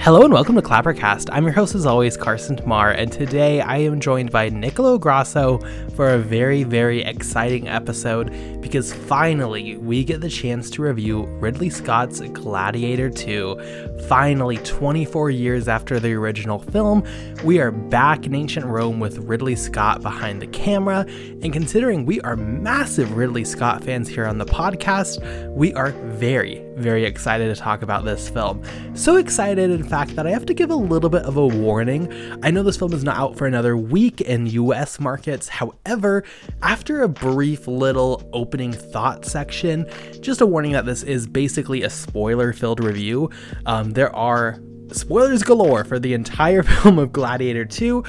Hello and welcome to ClapperCast. I'm your host as always, Carson Timar, and today I am joined by Nicolò Grasso for a very, very exciting episode because finally we get the chance to review Ridley Scott's Gladiator II. Finally, 24 years after the original film, we are back in ancient Rome with Ridley Scott behind the camera, and considering we are massive Ridley Scott fans here on the podcast, we are very, very excited to talk about this film. So excited, in fact, that I have to give a little bit of a warning. I know this film is not out for another week in US markets. However, after a brief little opening thought section, just a warning that this is basically a spoiler-filled review. There are spoilers galore for the entire film of Gladiator II.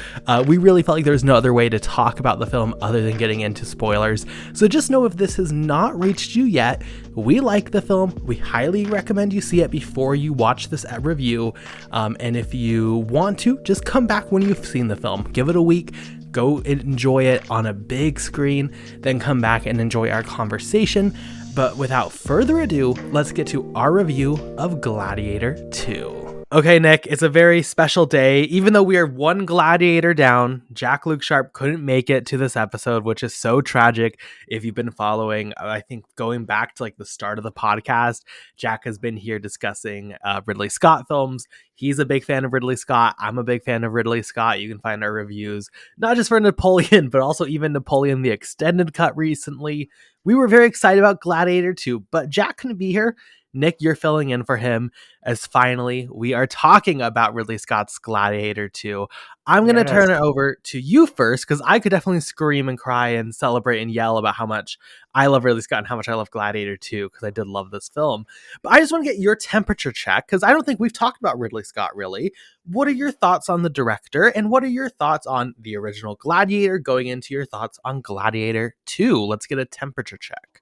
We really felt like there's no other way to talk about the film other than getting into spoilers. So just know if this has not reached you yet, we like the film. We highly recommend you see it before you watch this review. And if you want to, just come back when you've seen the film. Give it a week. Go enjoy it on a big screen, then come back and enjoy our conversation. But without further ado, let's get to our review of Gladiator II. Okay, Nick, it's a very special day. Even though we are one gladiator down, Jack Luke Sharp couldn't make it to this episode, which is so tragic. If you've been following, I think going back to like the start of the podcast, Jack has been here discussing Ridley Scott films. He's a big fan of Ridley Scott. I'm a big fan of Ridley Scott. You can find our reviews, not just for Napoleon, but also even Napoleon the Extended Cut recently. We were very excited about Gladiator 2, but Jack couldn't be here. Nick, you're filling in for him as finally we are talking about Ridley Scott's Gladiator 2. I'm going to turn it over to you first because I could definitely scream and cry and celebrate and yell about how much I love Ridley Scott and how much I love Gladiator 2 because I did love this film. But I just want to get your temperature check because I don't think we've talked about Ridley Scott really. What are your thoughts on the director and what are your thoughts on the original Gladiator going into your thoughts on Gladiator 2? Let's get a temperature check.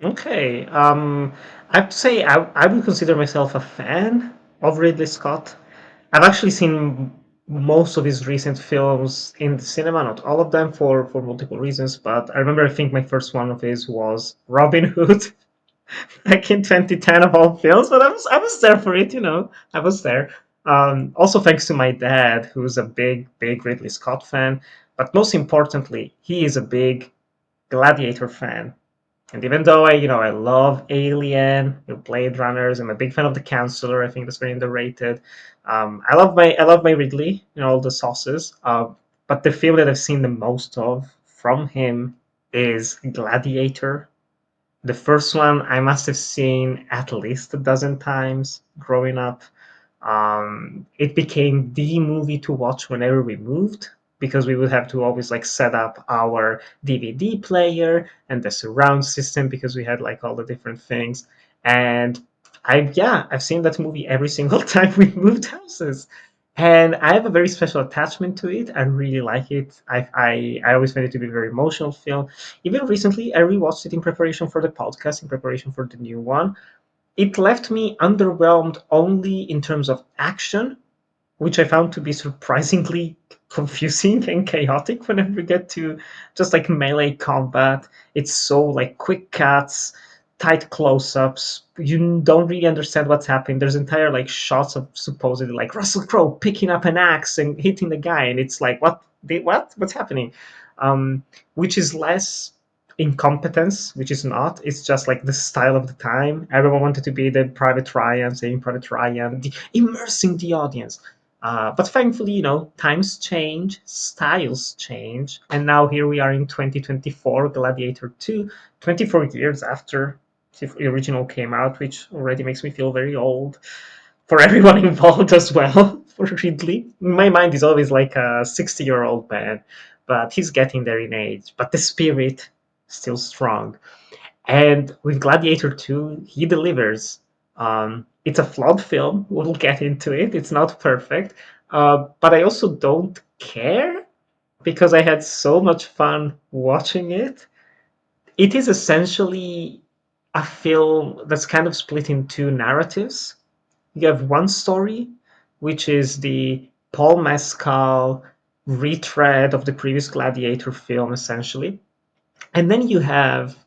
Okay. I have to say I would consider myself a fan of Ridley Scott. I've actually seen most of his recent films in the cinema, not all of them for multiple reasons, but I think my first one of his was Robin Hood back in 2010 of all films, but I was there for it, I was there. Also thanks to my dad, who's a big Ridley Scott fan, but most importantly, he is a big Gladiator fan. And even though I love Alien, Blade Runners, I'm a big fan of The Counselor. I think that's very underrated. I love my Ridley, all the sauces. But the film that I've seen the most of from him is Gladiator. The first one I must have seen at least a dozen times growing up. It became the movie to watch whenever we moved because we would have to always like set up our DVD player and the surround system because we had like all the different things. And I've seen that movie every single time we moved houses. And I have a very special attachment to it. I really like it. I always find it to be a very emotional film. Even recently, I rewatched it in preparation for the podcast, in preparation for the new one. It left me underwhelmed only in terms of action, which I found to be surprisingly confusing and chaotic whenever we get to just like melee combat. It's so like quick cuts, tight close-ups. You don't really understand what's happening. There's entire like shots of supposedly like Russell Crowe picking up an axe and hitting the guy, and it's like what's happening? Which is less incompetence, which is not. It's just like the style of the time. Everyone wanted to be the Private Ryan, saying Private Ryan, immersing the audience. But thankfully, times change, styles change, and now here we are in 2024, Gladiator 2, 24 years after the original came out, which already makes me feel very old for everyone involved as well. For Ridley, in my mind, he's always like a 60-year-old man, but he's getting there in age. But the spirit still strong. And with Gladiator 2, he delivers. It's a flawed film. We'll get into it. It's not perfect. But I also don't care because I had so much fun watching it. It is essentially a film that's kind of split in two narratives. You have one story, which is the Paul Mescal retread of the previous Gladiator film, essentially. And then you have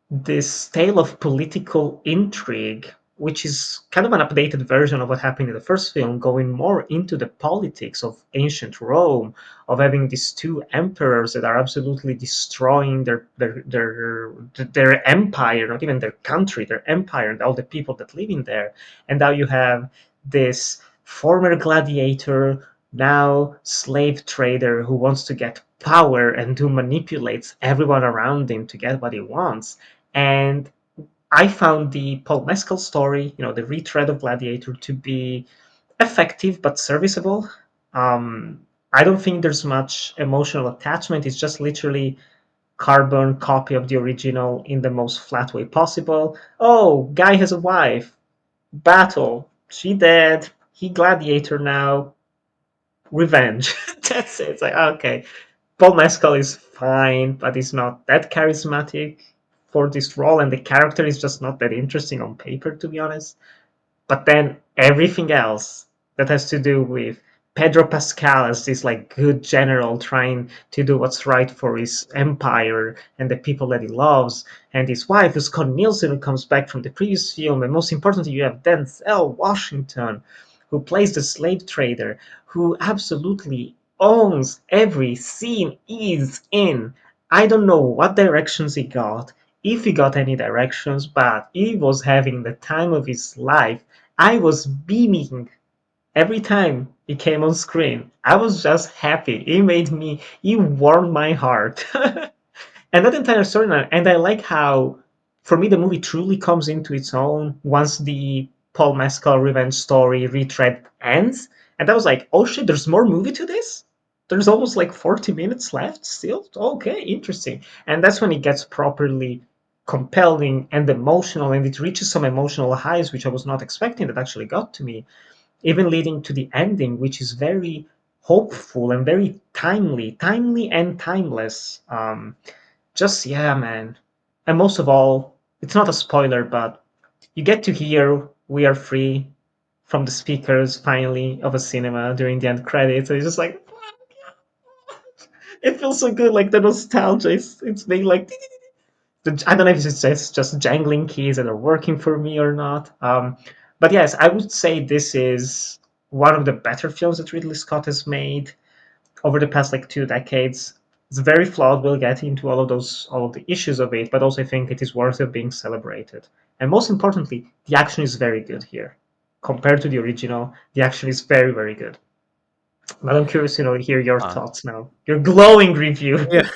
this tale of political intrigue which is kind of an updated version of what happened in the first film, going more into the politics of ancient Rome, of having these two emperors that are absolutely destroying their empire, not even their country, their empire, and all the people that live in there. And now you have this former gladiator, now slave trader, who wants to get power and who manipulates everyone around him to get what he wants. And I found the Paul Mescal story, the retread of Gladiator, to be effective but serviceable. I don't think there's much emotional attachment. It's just literally carbon copy of the original in the most flat way possible. Oh, guy has a wife. Battle. She dead. He gladiator now. Revenge. That's it. It's like, okay, Paul Mescal is fine, but he's not that charismatic for this role, and the character is just not that interesting on paper, to be honest. But then everything else that has to do with Pedro Pascal as this like good general trying to do what's right for his empire and the people that he loves, and his wife, who's Scott Nielsen, who comes back from the previous film, and most importantly, you have Denzel Washington, who plays the slave trader, who absolutely owns every scene he's in. I don't know what directions he got, if he got any directions, but he was having the time of his life. I was beaming every time he came on screen. I was just happy. He warmed my heart. And that entire storyline, and I like how, for me, the movie truly comes into its own once the Paul Mescal revenge story retread ends. And I was like, oh shit, there's more movie to this? There's almost like 40 minutes left still? Okay, interesting. And that's when it gets properly compelling and emotional, and it reaches some emotional highs, which I was not expecting that actually got to me, even leading to the ending, which is very hopeful and very timely and timeless. Just yeah, man. And most of all, it's not a spoiler, but you get to hear "We Are Free" from the speakers finally of a cinema during the end credits. And it's just like it feels so good, like the nostalgia. It's being like I don't know if it's just jangling keys that are working for me or not. But yes, I would say this is one of the better films that Ridley Scott has made over the past like 2 decades. It's very flawed. We'll get into all of the issues of it, but also I think it is worth of being celebrated. And most importantly, the action is very good here. Compared to the original, the action is very, very good. But I'm curious, to hear your thoughts now. Your glowing review. Yeah,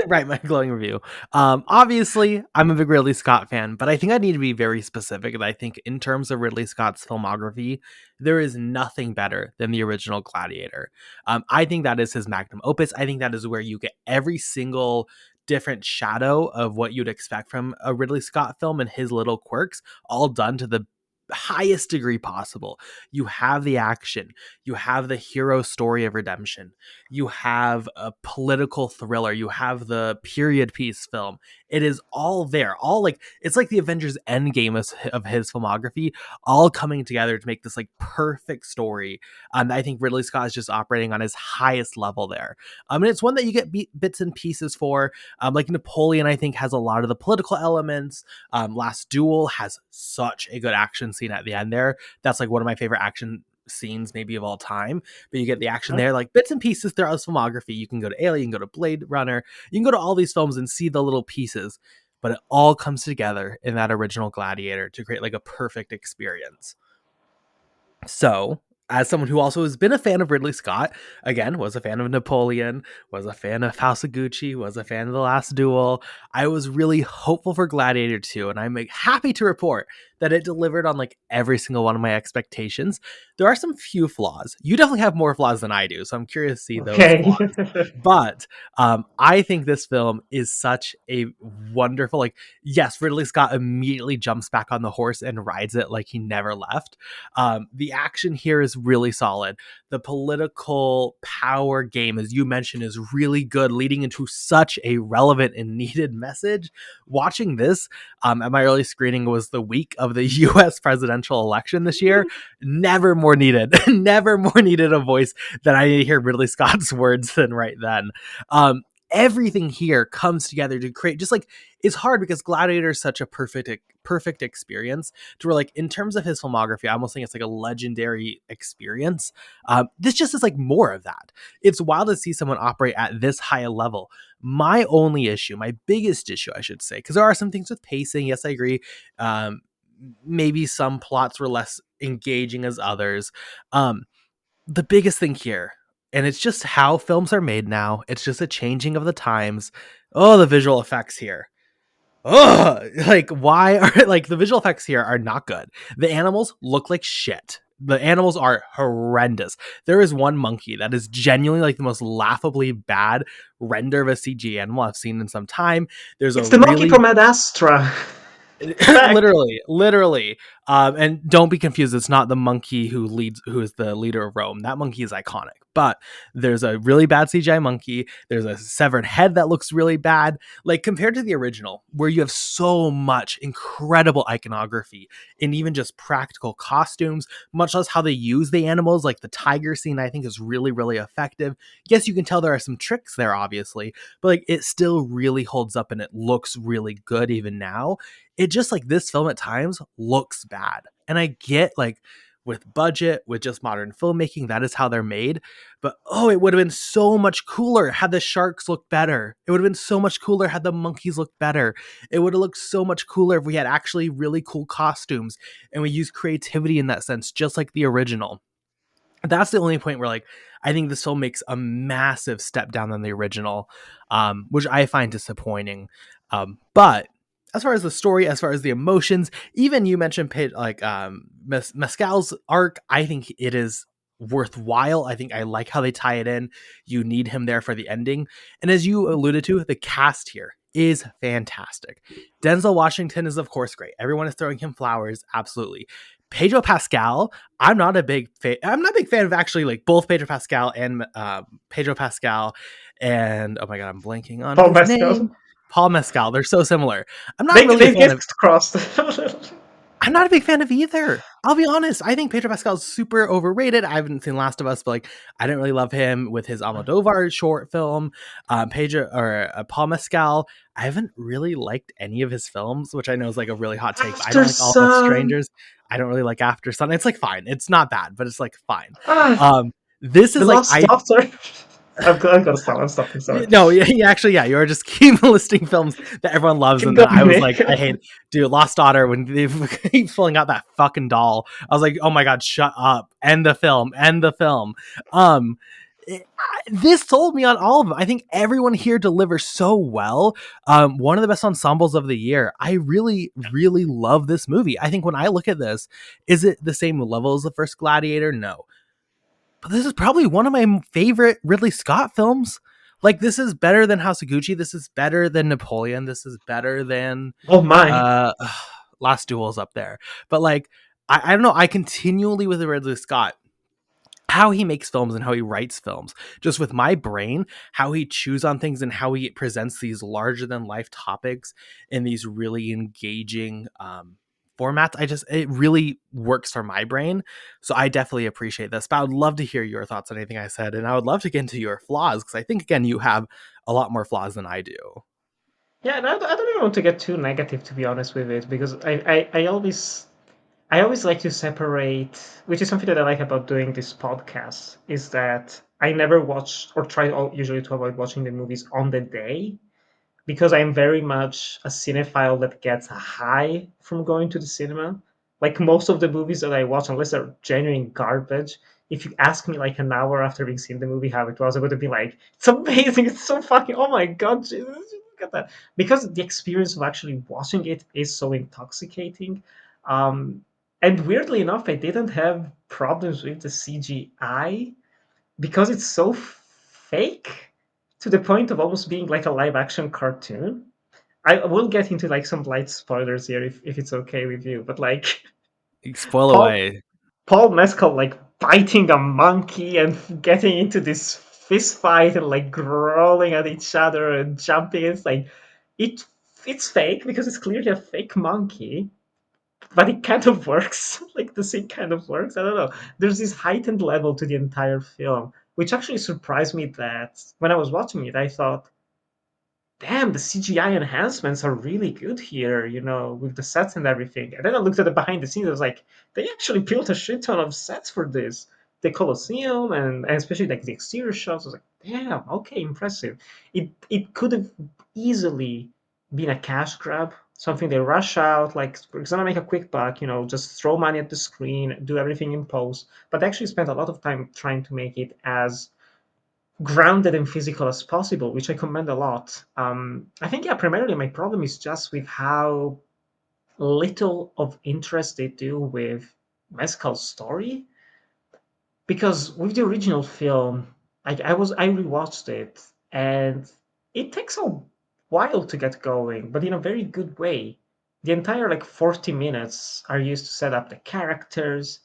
right. My glowing review. Obviously, I'm a big Ridley Scott fan, but I think I need to be very specific. And I think in terms of Ridley Scott's filmography, there is nothing better than the original Gladiator. I think that is his magnum opus. I think that is where you get every single different shadow of what you'd expect from a Ridley Scott film and his little quirks, all done to the highest degree possible. You have the action, you have the hero story of redemption, you have a political thriller, you have the period piece film. It is all there, all like it's like the Avengers Endgame of his filmography, all coming together to make this like perfect story. And I think Ridley Scott is just operating on his highest level there. And it's one that you get bits and pieces for. Like Napoleon, I think has a lot of the political elements. Last Duel has such a good action scene at the end there. That's like one of my favorite action scenes maybe of all time. But you get the action there, like bits and pieces throughout his filmography. You can go to Alien, you can go to Blade Runner, you can go to all these films and see the little pieces, but it all comes together in that original Gladiator to create like a perfect experience. So, as someone who also has been a fan of Ridley Scott, again, was a fan of Napoleon, was a fan of House of Gucci, was a fan of The Last Duel, I was really hopeful for Gladiator 2, and I'm like, happy to report that it delivered on like every single one of my expectations. There are some few flaws. You definitely have more flaws than I do, so I'm curious to see those Okay. flaws. But I think this film is such a wonderful, like, yes, Ridley Scott immediately jumps back on the horse and rides it like he never left. The action here is really solid. The political power game, as you mentioned, is really good, leading into such a relevant and needed message. Watching this at my early screening was the week of the US presidential election this year. Never more needed, never more needed a voice that I need to hear Ridley Scott's words than right then. everything here comes together to create just like it's hard because Gladiator is such a perfect experience to where like in terms of his filmography, I almost think it's like a legendary experience. This just is like more of that. It's wild to see someone operate at this high a level. My only issue, my biggest issue, I should say, because there are some things with pacing. Yes, I agree. Um, Maybe some plots were less engaging as others. Um, the biggest thing here, and it's just how films are made now. It's just a changing of the times. Oh, the visual effects here. Oh, like why are like the visual effects here are not good. The animals look like shit. The animals are horrendous. There is one monkey that is genuinely like the most laughably bad render of a CG animal I've seen in some time. There's a It's the monkey really from Ad Astra. It's back. literally. And don't be confused. It's not the monkey who is the leader of Rome. That monkey is iconic. But there's a really bad CGI monkey. There's a severed head that looks really bad. Like compared to the original, where you have so much incredible iconography and even just practical costumes, much less how they use the animals. Like the tiger scene, I think is really, really effective. Yes, you can tell there are some tricks there, obviously, but like it still really holds up and it looks really good even now. It just like this film at times looks bad. And I get like with budget, with just modern filmmaking, that is how they're made. But oh, it would have been so much cooler had the sharks looked better. It would have been so much cooler had the monkeys looked better. It would have looked so much cooler if we had actually really cool costumes and we used creativity in that sense, just like the original. That's the only point where like I think this film makes a massive step down than the original, which I find disappointing. But as far as the story, as far as the emotions, even you mentioned like Mescal's arc, I think it is worthwhile. I think I like how they tie it in. You need him there for the ending, and as you alluded to, the cast here is fantastic. Denzel Washington is of course great. Everyone is throwing him flowers, absolutely. Pedro Pascal, I'm not a big fan of actually like both Pedro Pascal and Pedro Pascal and oh my god, I'm blanking on Paul his Mescal. name. Paul Mescal. They're so similar. I'm not really a They fan get of crossed. I'm not a big fan of either. I'll be honest. I think Pedro Pascal is super overrated. I haven't seen Last of Us, but like I didn't really love him with his Almodovar short film. Pedro or Paul Mescal. I haven't really liked any of his films, which I know is like a really hot take. But I don't After like All of Us Sun. Strangers. I don't really like After Sun. It's like fine. It's not bad, but it's like fine. Ah, Um, this the is like Lost Daughter. I'm gonna stop. I'm stopping. Sorry. no, yeah, actually, yeah, you were just keep listing films that everyone loves, Keep and then I going, was like, Nick. I hate, dude, Lost Daughter when they keep pulling out that fucking doll. I was like, oh my god, shut up, end the film, end the film. Um, this sold me on all of them. I think everyone here delivers so well. One of the best ensembles of the year. I really, really love this movie. I think when I look at this, is it the same level as the first Gladiator? No, but this is probably one of my favorite Ridley Scott films. Like this is better than House of Gucci. This is better than Napoleon. This is better than Oh my. uh Last Duel's up there. But like I don't know, I continually with Ridley Scott how he makes films and how he writes films just with my brain, how he chews on things and how he presents these larger than life topics in these really engaging formats. It really works for my brain, so I definitely appreciate this. But I would love to hear your thoughts on anything I said, and I would love to get into your flaws because I think again you have a lot more flaws than I do. Yeah, and I don't even want to get too negative, to be honest with it, because I always like to separate, which is something that I like about doing this podcast, is that I never watch or usually to avoid watching the movies on the day because I'm very much a cinephile that gets a high from going to the cinema. Like most of the movies that I watch, unless they're genuine garbage, if you ask me like an hour after being seen the movie how it was, I would be like, "It's amazing! It's so fucking oh my god, Jesus, look at that!" Because the experience of actually watching it is so intoxicating. Um, and weirdly enough, I didn't have problems with the CGI because it's so fake to the point of almost being like a live action cartoon. I will get into like some light spoilers here if it's okay with you, but like Spoil Paul away. Paul Mescal like biting a monkey and getting into this fist fight and like growling at each other and jumping. It's like it it's fake because it's clearly a fake monkey, but it kind of works. Like the scene kind of works. I don't know. There's this heightened level to the entire film, which actually surprised me that when I was watching it, I thought, damn, the CGI enhancements are really good here, with the sets and everything. And then I looked at the behind the scenes. I was like, they actually built a shit ton of sets for this. The Colosseum and especially like the exterior shots. I was like, damn, okay, impressive. It could have easily been a cash grab, something they rush out, like we're gonna make a quick buck, just throw money at the screen, do everything in post. But they actually spent a lot of time trying to make it as grounded and physical as possible, which I commend a lot. I think, yeah, primarily my problem is just with how little of interest they do with Mescal's story. Because with the original film, I rewatched it, and it takes a while to get going, but in a very good way. The entire 40 minutes are used to set up the characters,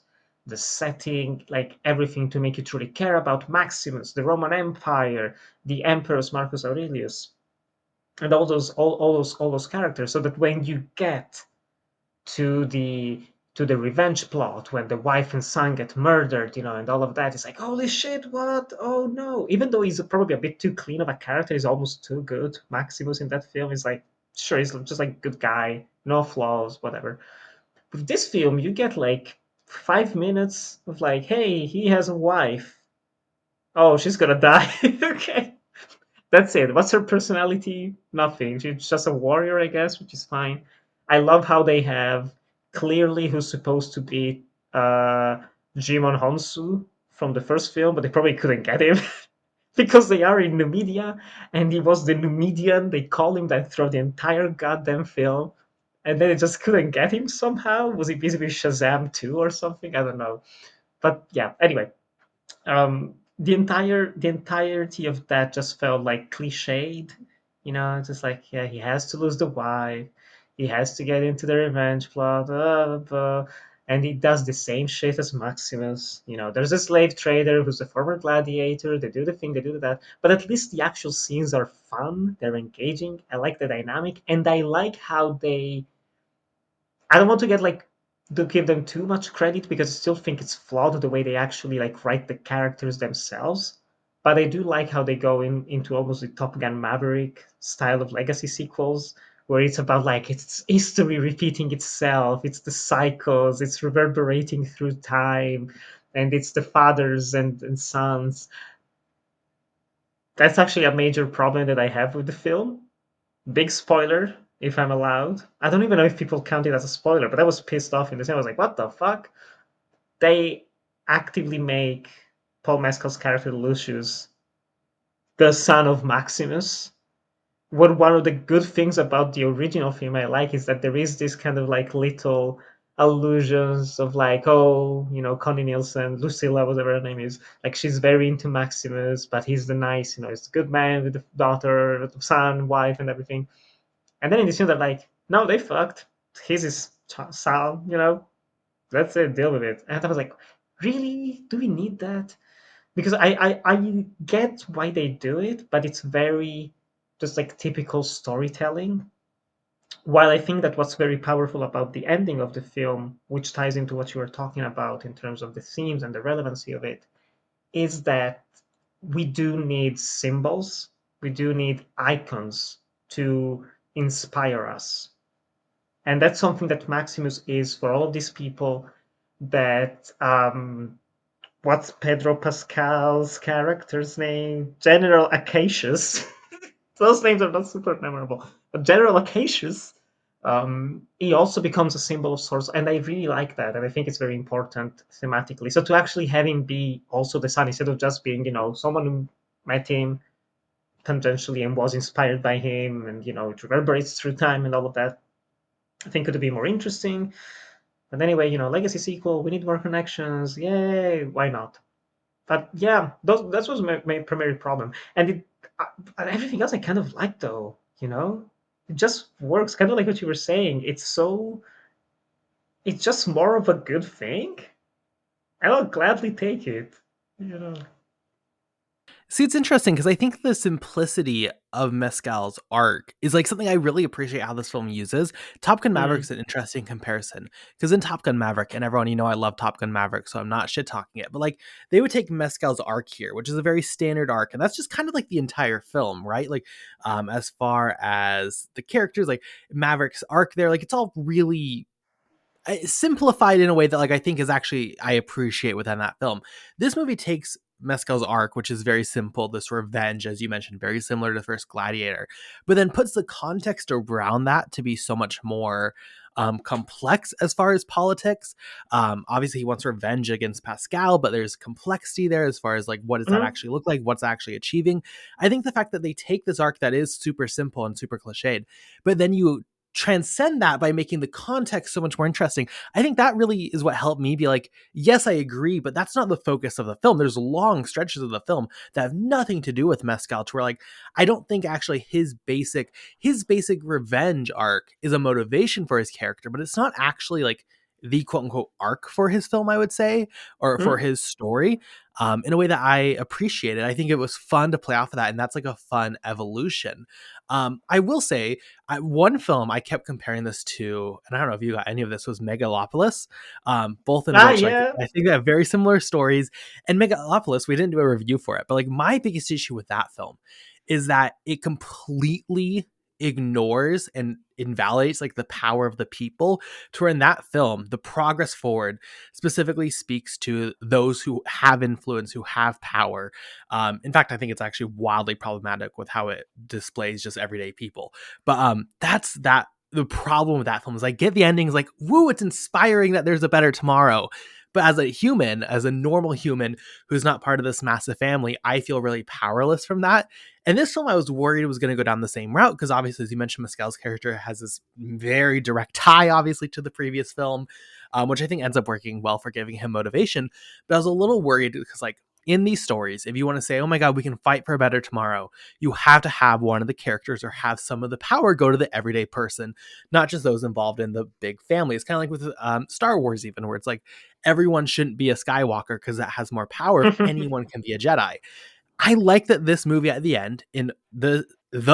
the setting, like everything to make you truly care about Maximus, the Roman Empire, the Emperors Marcus Aurelius, and all those characters, so that when you get to the revenge plot when the wife and son get murdered, and all of that. It's like, holy shit, what? Oh no! Even though he's probably a bit too clean of a character, he's almost too good. Maximus in that film is like, sure, he's just like good guy, no flaws, whatever. With this film, you get like 5 minutes of like, hey, he has a wife. Oh, she's gonna die. Okay, that's it. What's her personality? Nothing. She's just a warrior, I guess, which is fine. I love how they have clearly who's supposed to be uh, Jimon Honsu from the first film, but they probably couldn't get him because they are in Numidia, and he was the Numidian. They call him that throughout the entire goddamn film, and then they just couldn't get him somehow. Was he busy with Shazam 2 or something? I don't know. But yeah, anyway, the entirety of that just felt like cliched, just like, yeah, he has to lose the wife, he has to get into the revenge plot, and he does the same shit as Maximus. There's a slave trader who's a former gladiator. They do the thing, they do that, but at least the actual scenes are fun, they're engaging. I like the dynamic, and I like how they I don't want to get to give them too much credit because I still think it's flawed the way they actually write the characters themselves. But I do like how they go into almost the Top Gun Maverick style of legacy sequels, where it's about it's history repeating itself, it's the cycles, it's reverberating through time, and it's the fathers and sons. That's actually a major problem that I have with the film. Big spoiler, if I'm allowed. I don't even know if people count it as a spoiler, but I was pissed off in the scene. I was like, what the fuck? They actively make Paul Mescal's character Lucius the son of Maximus. One of the good things about the original film I like is that there is this kind of little allusions of oh, Connie Nielsen, Lucilla, whatever her name is, she's very into Maximus, but he's the nice, he's the good man with the daughter, with the son, wife, and everything. And then in this film, they're like, no, they fucked. He's his son, That's it, deal with it. And I was like, really? Do we need that? Because I get why they do it, but it's very just typical storytelling. While I think that what's very powerful about the ending of the film, which ties into what you were talking about in terms of the themes and the relevancy of it, is that we do need symbols, we do need icons to inspire us. And that's something that Maximus is for all of these people that what's Pedro Pascal's character's name? General Acacius. Those names are not super memorable. But General Acacius, he also becomes a symbol of sorts, and I really like that, and I think it's very important thematically. So to actually have him be also the son instead of just being, someone who met him tangentially and was inspired by him, and it reverberates through time and all of that, I think could be more interesting. But anyway, legacy sequel, we need more connections. Yay, why not? But yeah, that was my primary problem. And everything else I kind of like though, it just works. Kind of like what you were saying. It's just more of a good thing. I'll gladly take it. You know. See, it's interesting because I think the simplicity of Mescal's arc is like something I really appreciate how this film uses. Top Gun Mm. Maverick's an interesting comparison because in Top Gun Maverick, and everyone, I love Top Gun Maverick, so I'm not shit talking it, but like they would take Mescal's arc here, which is a very standard arc, and that's just kind of like the entire film, right? Like, as far as the characters, like Maverick's arc there, like it's all really simplified in a way that like I think is actually I appreciate within that film. This movie takes Mescal's arc, which is very simple, this revenge, as you mentioned, very similar to the first Gladiator, but then puts the context around that to be so much more complex as far as politics. Obviously, he wants revenge against Pascal, but there's complexity there as far as like what does that Mhm. actually look like, what's actually achieving. I think the fact that they take this arc that is super simple and super cliched, but then you transcend that by making the context so much more interesting. I think that really is what helped me be like, yes, I agree, but that's not the focus of the film. There's long stretches of the film that have nothing to do with Mescal, to where like I don't think actually his basic revenge arc is a motivation for his character, but it's not actually like the quote unquote arc for his film, I would say, or for Mhm. his story. In a way that I appreciate it. I think it was fun to play off of that, and that's like a fun evolution. I will say, one film I kept comparing this to, and I don't know if you got any of this, was Megalopolis. Both in Ah, which like yeah. I think they have very similar stories. And Megalopolis, we didn't do a review for it, but like my biggest issue with that film is that it completely ignores and invalidates like the power of the people, to where in that film the progress forward specifically speaks to those who have influence, who have power. In fact, I think it's actually wildly problematic with how it displays just everyday people. But that's that. The problem with that film is I get the endings like, woo, it's inspiring that there's a better tomorrow. But as a human, as a normal human who's not part of this massive family, I feel really powerless from that. And this film, I was worried was going to go down the same route because obviously, as you mentioned, Mescal's character has this very direct tie, obviously, to the previous film, which I think ends up working well for giving him motivation. But I was a little worried because, like, in these stories, if you want to say, oh my God, we can fight for a better tomorrow, you have to have one of the characters or have some of the power go to the everyday person, not just those involved in the big family. It's kind of like with Star Wars, even, where it's like everyone shouldn't be a Skywalker because that has more power if anyone can be a Jedi. I like that this movie at the end, in the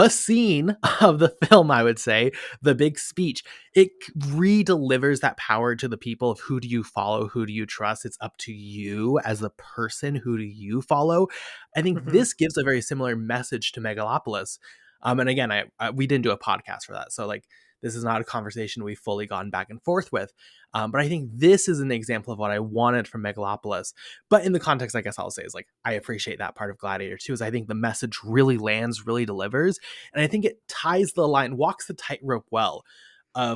scene of the film, I would say, the big speech, it re-delivers that power to the people of who do you follow, who do you trust. It's up to you as the person, who do you follow. I think Mhm. this gives a very similar message to Megalopolis. And again, we didn't do a podcast for that, so like this is not a conversation we've fully gone back and forth with. But I think this is an example of what I wanted from Megalopolis. But in the context, I guess I'll say is like I appreciate that part of Gladiator II, is I think the message really lands, really delivers, and I think it ties the line, walks the tightrope well,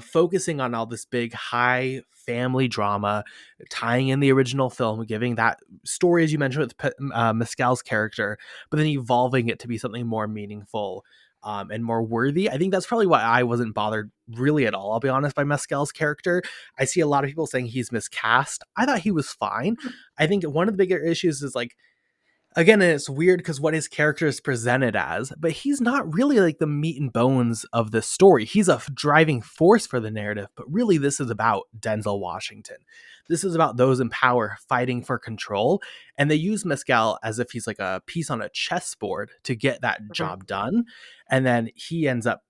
focusing on all this big high family drama, tying in the original film, giving that story as you mentioned with Mescal's character, but then evolving it to be something more meaningful. And more worthy. I think that's probably why I wasn't bothered really at all, I'll be honest, by Mescal's character. I see a lot of people saying he's miscast. I thought he was fine. I think one of the bigger issues is like, again, and it's weird because what his character is presented as, but he's not really like the meat and bones of the story. He's a driving force for the narrative, but really this is about Denzel Washington. This is about those in power fighting for control, and they use Mescal as if he's like a piece on a chessboard to get that Mhm. job done, and then he ends up,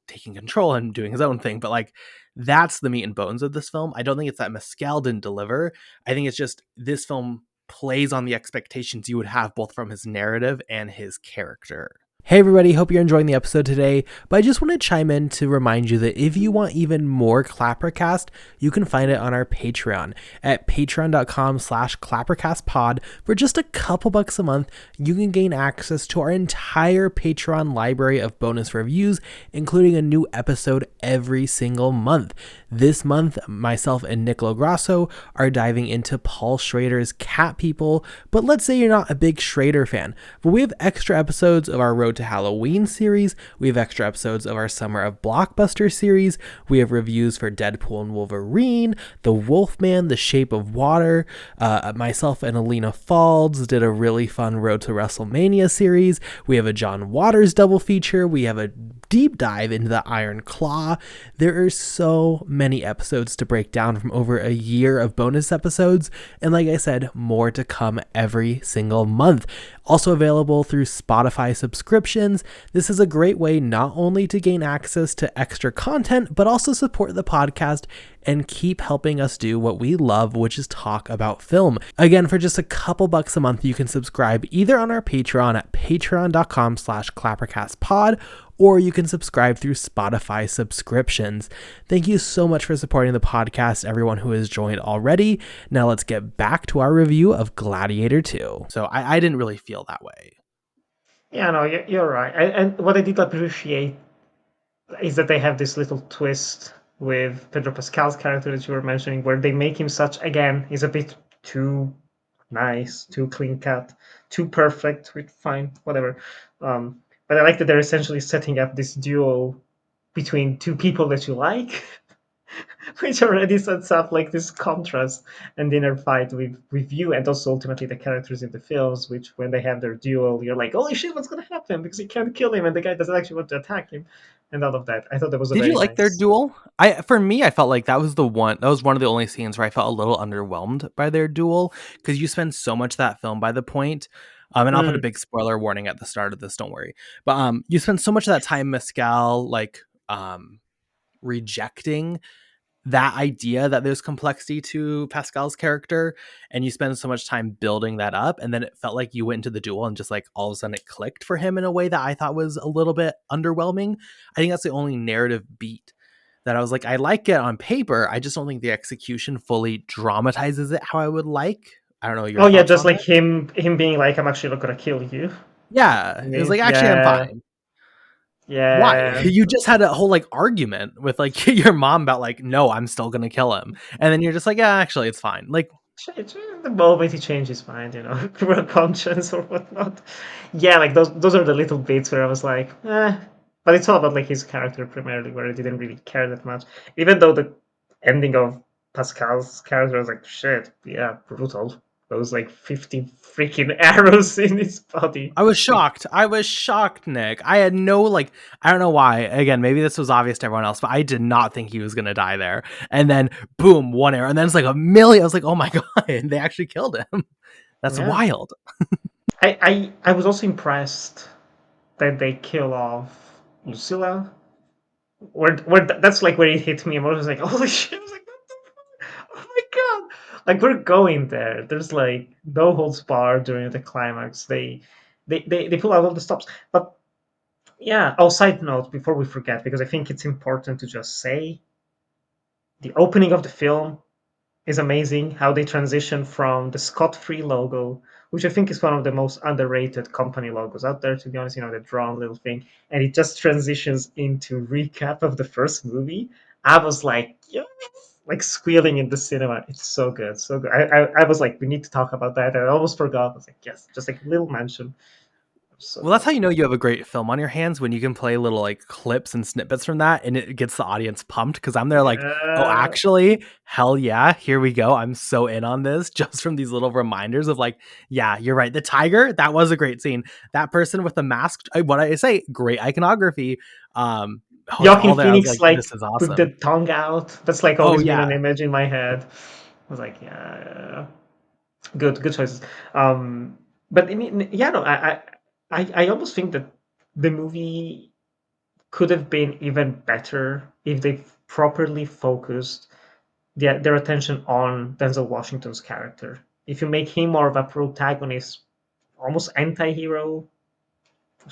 taking control and doing his own thing. But like that's the meat and bones of this film. I don't think it's that Mescal didn't deliver. I think it's just this film plays on the expectations you would have both from his narrative and his character. Hey everybody, hope you're enjoying the episode today, but I just want to chime in to remind you that if you want even more ClapperCast, you can find it on our Patreon at patreon.com/ClapperCastPod. For just a couple bucks a month, you can gain access to our entire Patreon library of bonus reviews, including a new episode every single month. This month, myself and Nicolò Grasso are diving into Paul Schrader's Cat People, but let's say you're not a big Schrader fan, but we have extra episodes of our Road to Halloween series, we have extra episodes of our Summer of Blockbuster series, we have reviews for Deadpool and Wolverine, The Wolfman, The Shape of Water, myself and Alina Falds did a really fun Road to WrestleMania series, we have a John Waters double feature, we have a deep dive into the Iron Claw. There are so many episodes to break down from over a year of bonus episodes, and like I said, more to come every single month. Also available through Spotify subscriptions, this is a great way not only to gain access to extra content, but also support the podcast and keep helping us do what we love, which is talk about film. Again, for just a couple bucks a month, you can subscribe either on our Patreon at patreon.com/ClapperCastPod, or you can subscribe through Spotify subscriptions. Thank you so much for supporting the podcast, everyone who has joined already. Now let's get back to our review of Gladiator II. So I didn't really feel that way. Yeah, no, you're right. And what I did appreciate is that they have this little twist with Pedro Pascal's character that you were mentioning, where they make him such, again, he's a bit too nice, too clean cut, too perfect, with fine, whatever. But I like that they're essentially setting up this duel between two people that you like, which already sets up like this contrast and inner fight with you and also ultimately the characters in the films, which when they have their duel, you're like, holy shit, what's gonna happen? Because you can't kill him and the guy doesn't actually want to attack him and all of that. I thought that was a Did you very like their nice. duel? For me, I felt like that was one of the only scenes where I felt a little underwhelmed by their duel, because you spend so much of that film by the point. And I'll put a Mm, big spoiler warning at the start of this, don't worry. But you spend so much of that time, Mescal, like rejecting that idea that there's complexity to Pascal's character, and you spend so much time building that up, and then it felt like you went into the duel and just like all of a sudden it clicked for him in a way that I thought was a little bit underwhelming. I think that's the only narrative beat that I was like, I like it on paper, I just don't think the execution fully dramatizes it how I would like. I don't know your oh yeah, thoughts just on like it. him being like, I'm actually not gonna kill you. Yeah, it was like, actually I'm Yeah, fine. Why? yeah. You just had a whole like argument with like your mom about like, no, I'm still gonna kill him, and then you're just like, yeah, actually it's fine. Like, The moment he changed his mind, through a conscience or whatnot. Yeah, like those are the little bits where I was like, eh. But it's all about like his character primarily, where I didn't really care that much. Even though the ending of Pascal's character was like, shit, yeah, brutal. Those like 50 freaking arrows in his body. I was shocked. I was shocked, Nick. I had no like, I don't know why. Again, maybe this was obvious to everyone else, but I did not think he was gonna die there. And then boom, one arrow, and then it's like a million. I was like, oh my god, and they actually killed him. That's Yeah. wild. I was also impressed that they kill off Lucilla. That's like where it hit me. I was like, holy shit! I was like, what the fuck? Oh my god! Like we're going there. There's like no holds barred during the climax. They pull out all the stops. But yeah. Oh, side note before we forget, because I think it's important to just say the opening of the film is amazing. How they transition from the Scott-free logo, which I think is one of the most underrated company logos out there, to be honest, the drawn little thing, and it just transitions into recap of the first movie. I was like, yes, like squealing in the cinema. It's so good, so good. I was like, we need to talk about that. I almost forgot. I was like, yes, just like a little mention. So Well, that's good. how you know you have a great film on your hands, when you can play little like clips and snippets from that, and it gets the audience pumped. Because I'm there like, oh, Yeah. actually, hell yeah, here we go. I'm so in on this, just from these little reminders of like, yeah, you're right. The tiger, that was a great scene. That person with the mask, what I say, great iconography. I was all Joaquin there. I was Phoenix like, like this is with the awesome. tongue out. That's like Oh always been an yeah. image in my head. I was like, yeah. Good choices. Um, but yeah, no, I almost think that the movie could have been even better if they properly focused their attention on Denzel Washington's character. If you make him more of a protagonist, almost anti-hero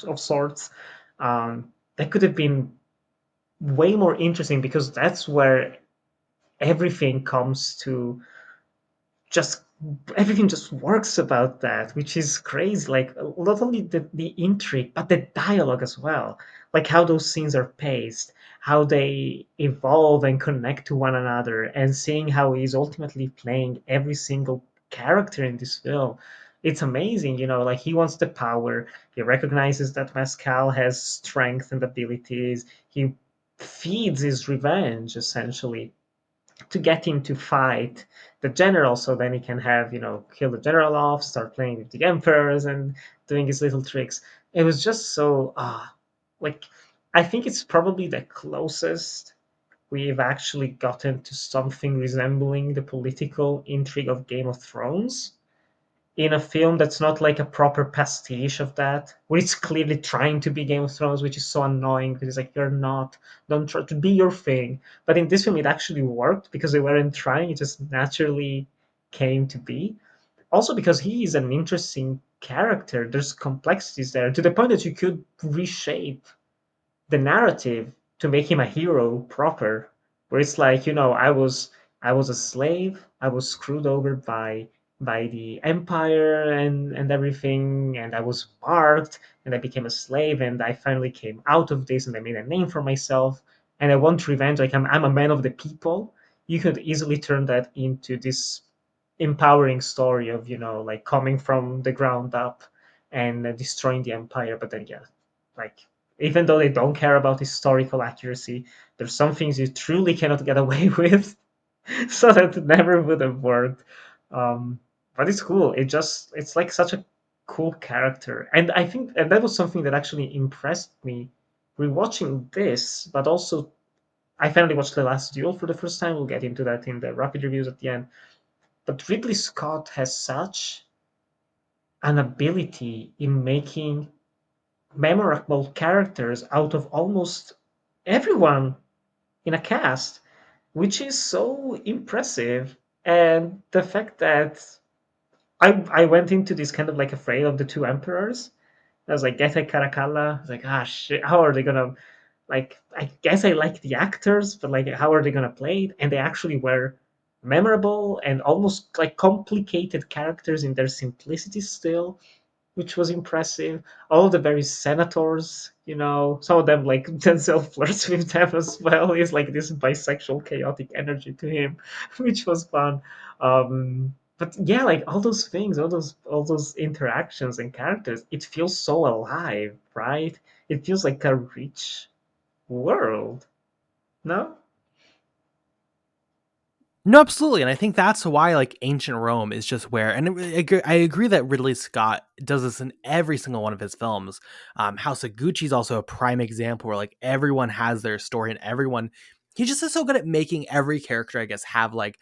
of sorts, that could have been way more interesting because that's where everything comes to just everything just works about that, which is crazy. Like not only the intrigue, but the dialogue as well. Like how those scenes are paced, how they evolve and connect to one another, and seeing how he's ultimately playing every single character in this film. It's amazing, like he wants the power. He recognizes that Pascal has strength and abilities. He feeds his revenge essentially to get him to fight the general so then he can have kill the general off, start playing with the emperors and doing his little tricks. It was just so like I think it's probably the closest we've actually gotten to something resembling the political intrigue of Game of Thrones, in a film that's not like a proper pastiche of that, where it's clearly trying to be Game of Thrones, which is so annoying because it's like you're not, don't try to be your thing. But in this film, it actually worked because they weren't trying; it just naturally came to be. Also, because he is an interesting character, there's complexities there to the point that you could reshape the narrative to make him a hero proper, where it's like, I was a slave, I was screwed over by the empire and everything, and I was marked, and I became a slave, and I finally came out of this, and I made a name for myself, and I want revenge. Like I'm a man of the people. You could easily turn that into this empowering story of, like coming from the ground up and destroying the empire. But then, yeah, like, even though they don't care about historical accuracy, there's some things you truly cannot get away with. So that never would have worked. um but it's cool. It's like such a cool character, and I think, and that was something that actually impressed me rewatching this. But also, I finally watched The Last Duel for the first time. We'll get into that in the rapid reviews at the end. But Ridley Scott has such an ability in making memorable characters out of almost everyone in a cast, which is so impressive. And the fact that I went into this kind of like afraid of the two emperors. I was like, Geta Caracalla. I was like, ah, shit, how are they gonna, like, I guess I like the actors, but like, how are they gonna play it? And they actually were memorable and almost like complicated characters in their simplicity still, which was impressive. All the various senators, some of them, like Denzel flirts with them as well. He's like this bisexual, chaotic energy to him, which was fun. But yeah, like all those things, all those interactions and characters, it feels so alive, right? It feels like a rich world. No? No, absolutely, and I think that's why like ancient Rome is just where, and I agree that Ridley Scott does this in every single one of his films. House of Gucci is also a prime example where like everyone has their story and everyone. He just is so good at making every character, I guess, have like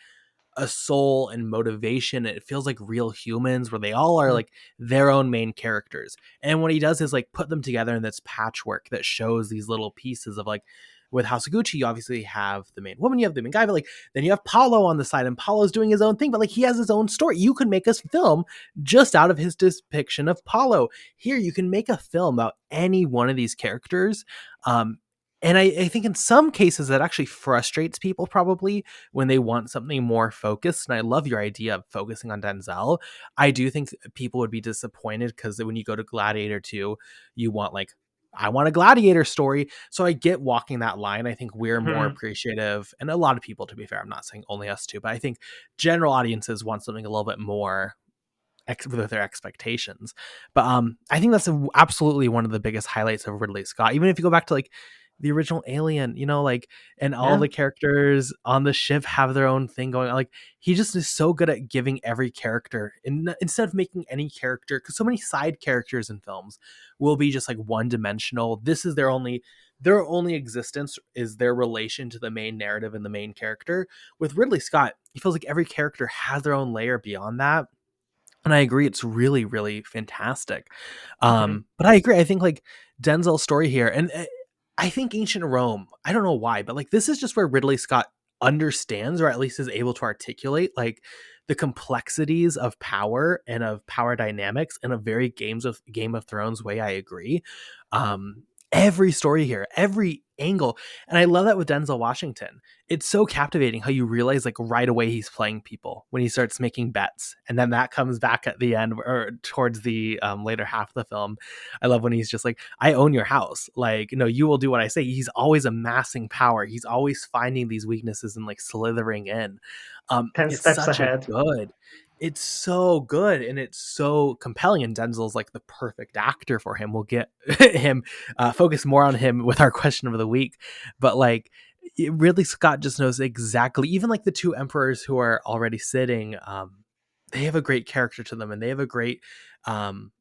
a soul and motivation. It feels like real humans where they all are Mm. like their own main characters. And what he does is like put them together in this patchwork that shows these little pieces of like with House of Gucci, you obviously have the main woman, you have the main guy, but like then you have Paulo on the side, and Paulo's doing his own thing, but like he has his own story. You can make a film just out of his depiction of Paulo. Here, you can make a film about any one of these characters. Um, and I think in some cases that actually frustrates people probably when they want something more focused. And I love your idea of focusing on Denzel. I do think people would be disappointed because when you go to Gladiator 2, you want like, I want a gladiator story. So I get walking that line. I think we're more Mhm. appreciative. And a lot of people, to be fair, I'm not saying only us two, but I think general audiences want something a little bit more with their expectations. But I think that's absolutely one of the biggest highlights of Ridley Scott. Even if you go back to like the original Alien, like, and all Yeah. the characters on the ship have their own thing going on. Like, he just is so good at giving every character, instead of making any character, because so many side characters in films will be just like one dimensional. This is their only existence is their relation to the main narrative and the main character. With Ridley Scott, he feels like every character has their own layer beyond that, and I agree, it's really, really fantastic. Mhm. But I agree. I think like Denzel's story here, and I think ancient Rome. I don't know why, but like this is just where Ridley Scott understands, or at least is able to articulate, like the complexities of power and of power dynamics in a very Game of Thrones way. I agree. Every story here, every angle, and I love that with Denzel Washington. It's so captivating how you realize like right away he's playing people when he starts making bets, and then that comes back at the end or towards the later half of the film. I love when he's just like, I own your house, like, no, you will do what I say. He's always amassing power, he's always finding these weaknesses and like slithering in. 10 It's steps such a ahead. good it's so good and it's so compelling, and Denzel's like the perfect actor for him. We'll get him focus more on him with our question of the week, but like Ridley Scott just knows exactly, even like the two emperors who are already sitting, they have a great character to them, and they have a great um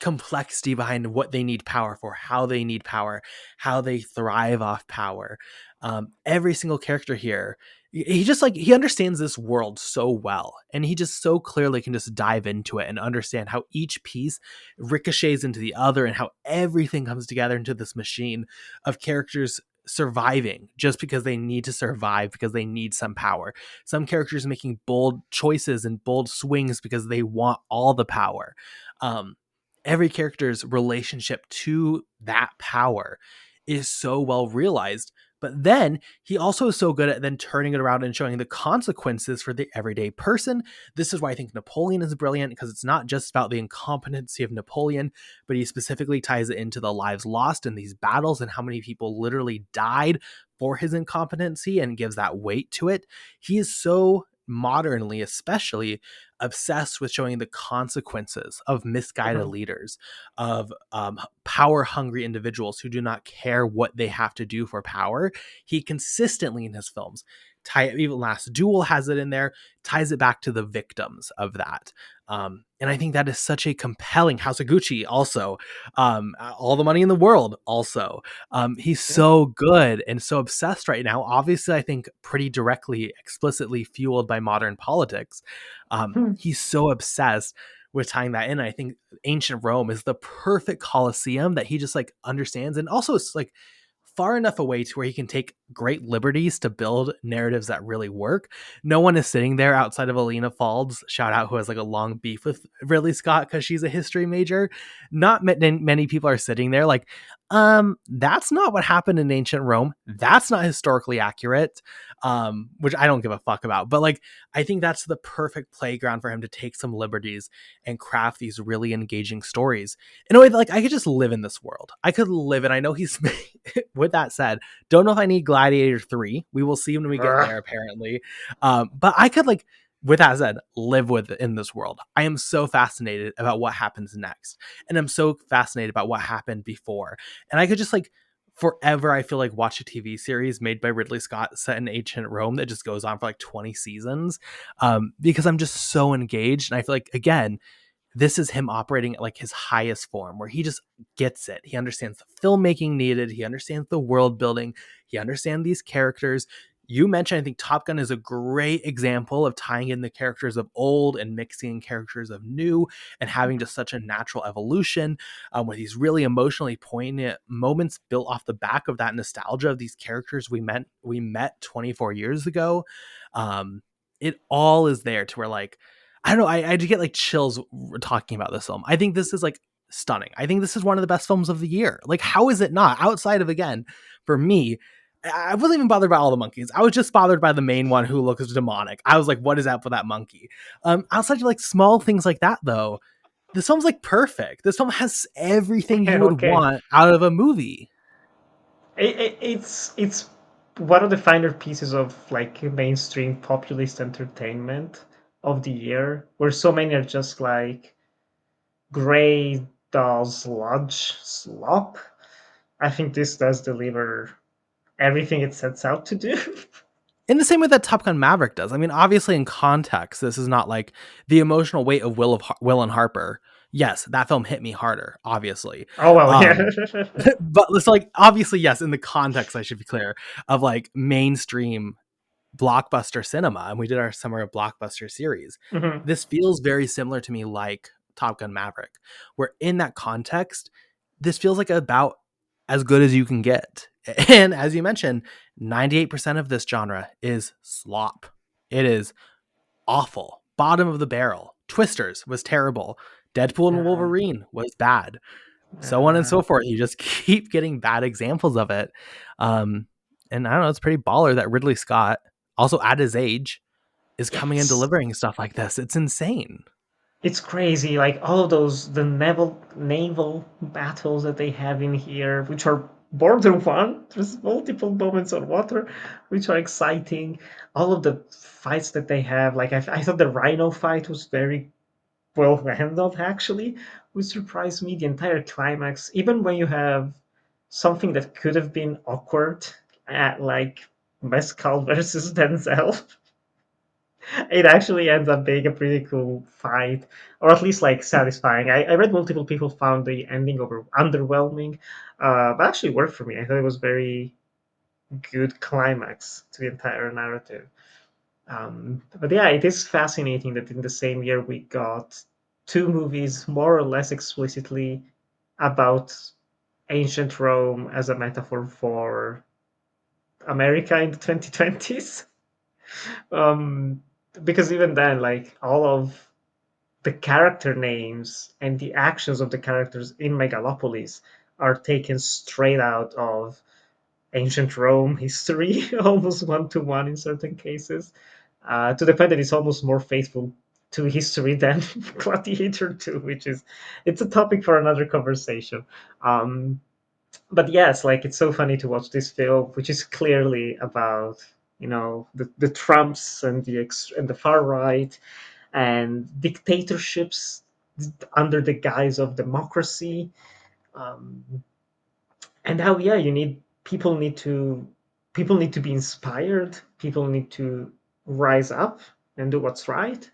complexity behind what they need power for, how they need power, how they thrive off power. Every single character here, he just like he understands this world so well, and he just so clearly can just dive into it and understand how each piece ricochets into the other, and how everything comes together into this machine of characters surviving just because they need to survive, because they need some power. Some characters making bold choices and bold swings because they want all the power. um, every character's relationship to that power is so well realized. But then he also is so good at then turning it around and showing the consequences for the everyday person. This is why I think Napoleon is brilliant, because it's not just about the incompetency of Napoleon, but he specifically ties it into the lives lost in these battles and how many people literally died for his incompetency, and gives that weight to it. He is so modernly, especially, obsessed with showing the consequences of misguided Mhm. leaders, of power hungry individuals who do not care what they have to do for power. He consistently in his films, even Last Duel has it in there, ties it back to the victims of that. And I think that is such a compelling House of Gucci also, All the Money in the World also. He's Yeah. so good and so obsessed right now. Obviously, I think pretty directly, explicitly fueled by modern politics. Hmm. He's so obsessed with tying that in. I think ancient Rome is the perfect Colosseum that he just like understands, and also it's like far enough away to where he can take great liberties to build narratives that really work. No one is sitting there outside of Alina Falls, shout out, who has like a long beef with Ridley Scott because she's a history major. Not many people are sitting there like, that's not what happened in ancient Rome. That's not historically accurate. Which I don't give a fuck about. But like, I think that's the perfect playground for him to take some liberties and craft these really engaging stories in a way that like I could just live in this world. I could live, and I know he's with that said, don't know if I need Gladiator 3. We will see when we get there, Ugh. apparently. But I could like, with that said, live with in this world. I am so fascinated about what happens next. And I'm so fascinated about what happened before. And I could just like forever, I feel like, watch a TV series made by Ridley Scott set in ancient Rome that just goes on for like 20 seasons, because I'm just so engaged. And I feel like, again, this is him operating at like his highest form, where he just gets it. He understands the filmmaking needed. He understands the world building. He understands these characters. You mentioned, I think Top Gun is a great example of tying in the characters of old and mixing in characters of new, and having just such a natural evolution, with these really emotionally poignant moments built off the back of that nostalgia of these characters we met 24 years ago. Um, it all is there to where like, I don't know. I get like chills talking about this film. I think this is like stunning. I think this is one of the best films of the year. Like, how is it not? Outside of, again, for me, I wasn't even bothered by all the monkeys. I was just bothered by the main one who looks demonic. I was like, what is up with that monkey? Outside of like small things like that, though, this film's like perfect. This film has everything you would Okay. want out of a movie. It's one of the finer pieces of like mainstream populist entertainment of the year, where so many are just like gray, dull slop. I think this does deliver everything it sets out to do. In the same way that Top Gun Maverick does. I mean, obviously, in context, this is not like the emotional weight of Will and Harper. Yes, that film hit me harder, obviously. Oh well, yeah. Um, but it's like, obviously, yes, in the context, I should be clear, of like mainstream blockbuster cinema, and we did our summer of blockbuster series. Mhm. This feels very similar to me, like Top Gun Maverick, where in that context, this feels like about as good as you can get. And as you mentioned, 98% of this genre is slop. It is awful, bottom of the barrel. Twisters was terrible. Deadpool and Uh, Wolverine was bad, so on and uh, so forth. You just keep getting bad examples of it. Um, and I don't know, it's pretty baller that Ridley Scott, also at his age, is coming and it's delivering stuff like this. It's insane. it's crazy, like all of those the naval battles that they have in here, which are border one. There's multiple moments on water, which are exciting. All of the fights that they have, like I thought the rhino fight was very well handled. Actually, which surprised me. The entire climax, even when you have something that could have been awkward, at like Mescal versus Denzel. It actually ends up being a pretty cool fight, or at least like satisfying. I read multiple people found the ending over underwhelming, but actually worked for me. I thought it was very good climax to the entire narrative. But yeah, it is fascinating that in the same year we got two movies more or less explicitly about ancient Rome as a metaphor for America in the 2020s. Um, because even then, like all of the character names and the actions of the characters in Megalopolis are taken straight out of ancient Rome history, almost one to one in certain cases, to the point that it's almost more faithful to history than Gladiator II, which is it's a topic for another conversation. Um, but yes, like it's so funny to watch this film, which is clearly about the Trumps and and the far right and dictatorships under the guise of democracy, um, and how you need people need to be inspired, people need to rise up and do what's right,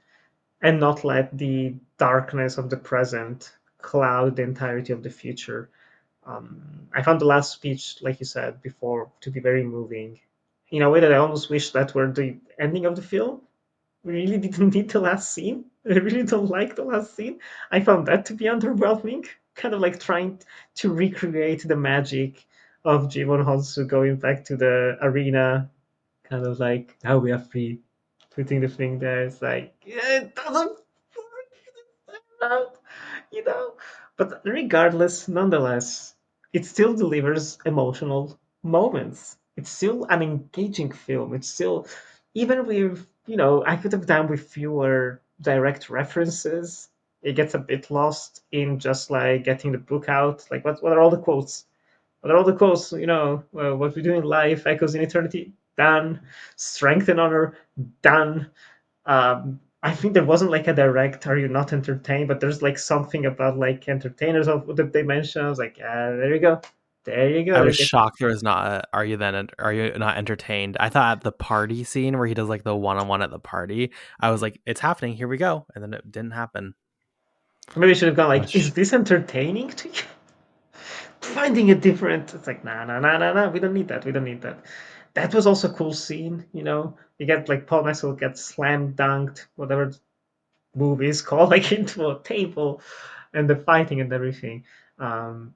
and not let the darkness of the present cloud the entirety of the future. I found the last speech, like you said before, to be very moving in a way that I almost wish that were the ending of the film. We really didn't need the last scene. I really don't like the last scene. I found that to be underwhelming. Kind of like trying to recreate the magic of Jimon Honsu going back to the arena, kind of like now we are free, putting the thing there. It's like yeah, it doesn't work out, you know. But regardless, nonetheless, it still delivers emotional moments. It's still an engaging film. It's still, even with, I could have done with fewer direct references. It gets a bit lost in just like getting the book out. Like, what are all the quotes? What are all the quotes? What we do in life echoes in eternity. Done. Strength and honor. Done. I think there wasn't like a direct "Are you not entertained?" but there's like something about like entertainers of the dimension. I was like, there you go, there you go. I They're was getting shocked there was not are you not entertained? I thought at the party scene where he does like the one-on-one at the party, I was like, it's happening, here we go. And then it didn't happen. maybe I should have gone like, is Which this entertaining to you? Finding a different. It's like nah, nah, nah, nah, nah. We don't need that. We don't need that. That was also a cool scene. You get like Paul Mescal gets slam dunked, whatever the movie is called, like into a table, and the fighting and everything. Um,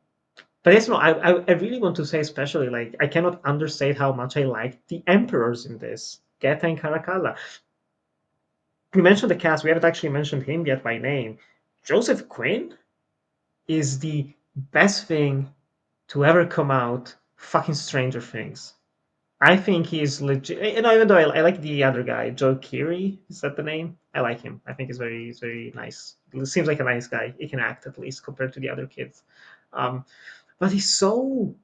But yes, no, I really want to say, especially, like, I cannot understate how much I like the emperors in this, Geta and Caracalla. We mentioned the cast, we haven't actually mentioned him yet by name. Joseph Quinn is the best thing to ever come out fucking Stranger Things. I think he's legit. Even though I like the other guy, Joe Keery, is that the name? I like him. I think he's very nice. He seems like a nice guy. He can act at least compared to the other kids. Um, but he's so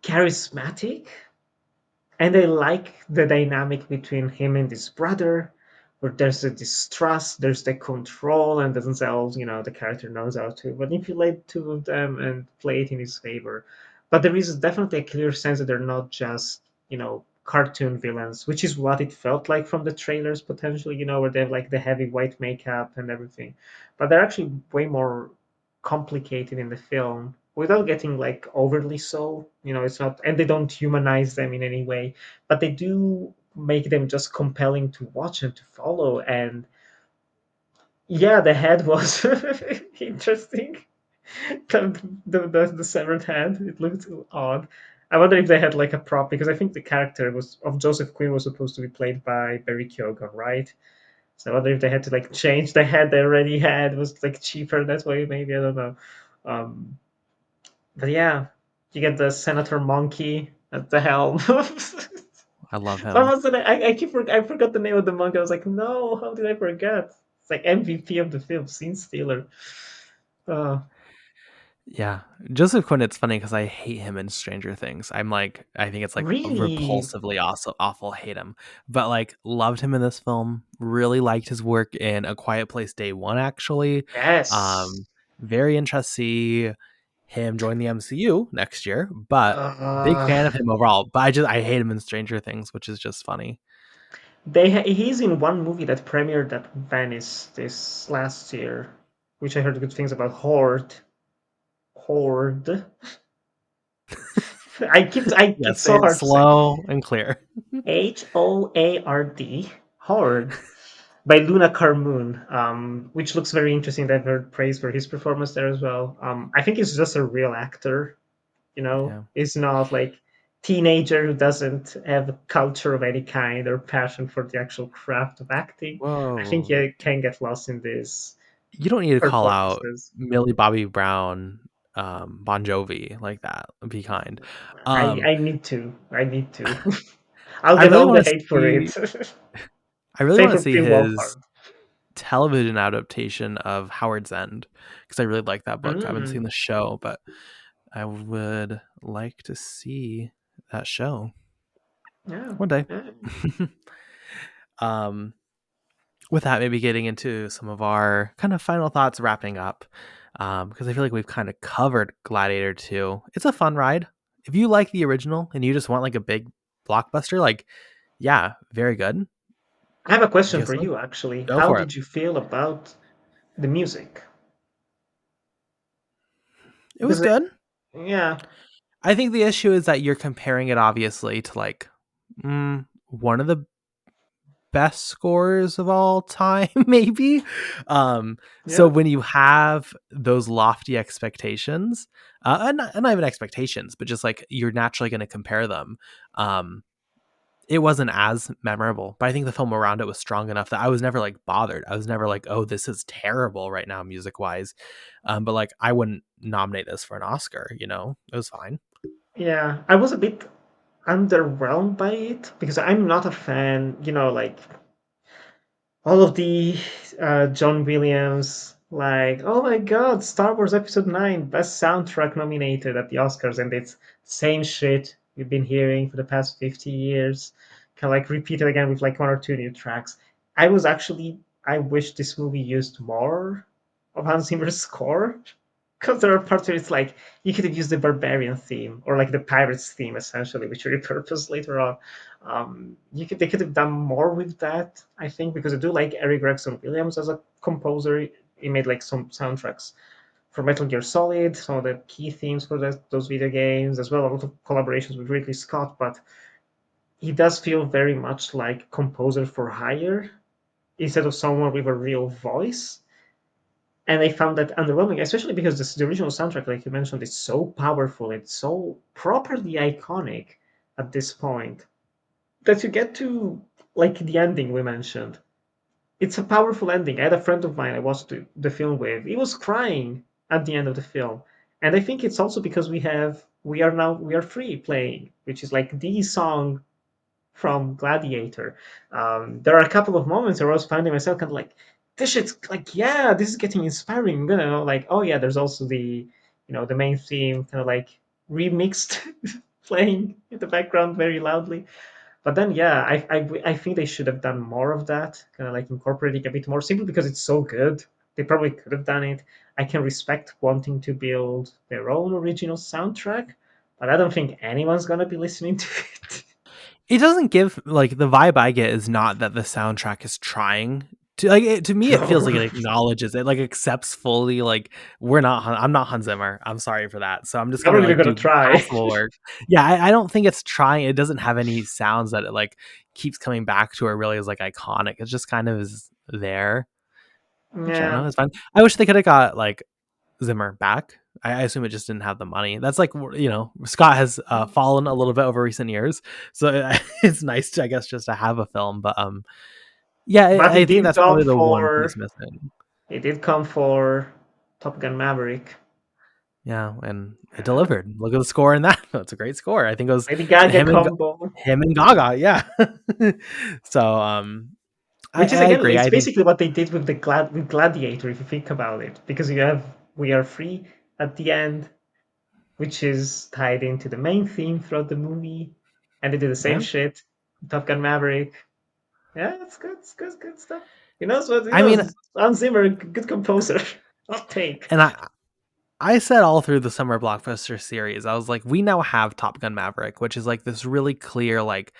charismatic, and I like the dynamic between him and his brother, where there's the distrust, there's the control, and themselves, the character knows how to manipulate two of them and play it in his favor. But there is definitely a clear sense that they're not just, cartoon villains, which is what it felt like from the trailers potentially, where they have like the heavy white makeup and everything. But they're actually way more complicated in the film without getting like overly so. It's not, and they don't humanize them in any way, but they do make them just compelling to watch and to follow. And yeah, the head was interesting. The severed head, it looked odd. I wonder if they had like a prop, because I think the character was of Joseph Quinn was supposed to be played by Barry Keoghan, right? So I wonder if they had to like change the head they already had. It was like cheaper that way, maybe, I don't know. um but yeah, you get the Senator Monkey at the helm. What I love him. was it? I forgot the name of the monkey. I was like, no, how did I forget? It's like MVP of the film, scene stealer. Uh, Yeah, Joseph Quinn. It's funny because I hate him in Stranger Things. I'm like, I think it's like really? repulsively also awful. Hate him, but like loved him in this film. Really liked his work in A Quiet Place Day One. Actually, Yes. um, very interested to see him join the MCU next year. But big Uh, fan of him overall. But I hate him in Stranger Things, which is just funny. he's in one movie that premiered at Venice this last year, which I heard good things about. Horde. Yes, It's say so it hard to say. slow and clear. Hoard, Horde, by Luna Carmoon, which looks very interesting. I've heard praise for his performance there as well. I think he's just a real actor. Yeah. He's not like teenager who doesn't have a culture of any kind or passion for the actual craft of acting. I think Whoa. you can get lost in these You don't need to call out performances. Millie Bobby Brown, Bon Jovi like that. Be kind. I need to. I need to. I'll I get really all the want to hate for it. see. I really Same want to for see Finn his Wolfhard. television adaptation of Howard's End because I really like that book. I haven't Mm, seen the show, but I would like to see that show yeah, one day. yeah. um, with that, maybe getting into some of our kind of final thoughts, wrapping up, because I feel like we've kind of covered Gladiator 2. It's a fun ride. If you like the original and you just want like a big blockbuster, like, yeah, very good. I have a question Guess for what? you, actually. Go How for it. did you feel about the music? It was Because, good. yeah, I think the issue is that you're comparing it obviously to like one of the best scores of all time, maybe. So yeah, when you have those lofty expectations, and not even expectations, but just like you're naturally going to compare them. Um, it wasn't as memorable, but I think the film around it was strong enough that I was never like bothered. I was never like, oh, this is terrible right now, music wise. But like, I wouldn't nominate this for an Oscar. It was fine. yeah. I was a bit underwhelmed by it because I'm not a fan, like all of the John Williams, like, oh my God, Star Wars Episode 9, best soundtrack nominated at the Oscars, and it's same shit we've been hearing for the past 50 years, kind of like repeated again with like one or two new tracks. I wish this movie used more of Hans Zimmer's score, because there are parts where it's like, you could have used the Barbarian theme, or like the Pirates theme, essentially, which you repurposed later on. They could have done more with that, I think, because I do like Eric Gregson Williams as a composer. He made like some soundtracks for Metal Gear Solid, some of the key themes for those video games, as well a lot of collaborations with Ridley Scott. But he does feel very much like composer for hire instead of someone with a real voice. And I found that underwhelming, especially because the original soundtrack, like you mentioned, is so powerful, it's so properly iconic at this point that you get to like the ending we mentioned. It's a powerful ending. I had a friend of mine I watched the film with. He was crying at the end of the film, and I think it's also because we are free playing, which is like the song from Gladiator. There are a couple of moments where I was finding myself kind of like, this shit's like, yeah, this is getting inspiring. Like, oh yeah, there's also the main theme kind of like remixed playing in the background very loudly. But then, yeah, I think they should have done more of that, kind of like incorporating a bit more, simply because it's so good. They probably could have done it. I can respect wanting to build their own original soundtrack, but I don't think anyone's gonna be listening to it. It doesn't give like the vibe I get is not that the soundtrack is trying to like to me it feels No, like it acknowledges it, like accepts fully like I'm not Hans Zimmer. I'm sorry for that. So I'm just I'm gonna not even like gonna do try. passable work. Yeah, I don't think it's trying. It doesn't have any sounds that it like keeps coming back to or really is like iconic. It just kind of is there. Which I don't Yeah, know, it's fine. I wish they could have got like Zimmer back. I assume it just didn't have the money. That's like Scott has fallen a little bit over recent years, so it's nice to I guess just to have a film. But yeah, but I think that's probably the one piece missing. it did come for Top Gun Maverick. Yeah, and it Uh, delivered. Look at the score in that. That's a great score. I think it was Lady Gaga him and combo, him and Gaga. Yeah. So which is I again, agree. it's I think basically what they did with with Gladiator, if you think about it, because you have "We Are Free" at the end, which is tied into the main theme throughout the movie, and they did the same yeah. shit. Top Gun Maverick. Yeah, it's good. It's good. Good stuff. He knows what he I mean, knows. Hans Zimmer, good composer. Hot take. and I said all through the summer blockbuster series, I was like, we now have Top Gun Maverick, which is like this really clear like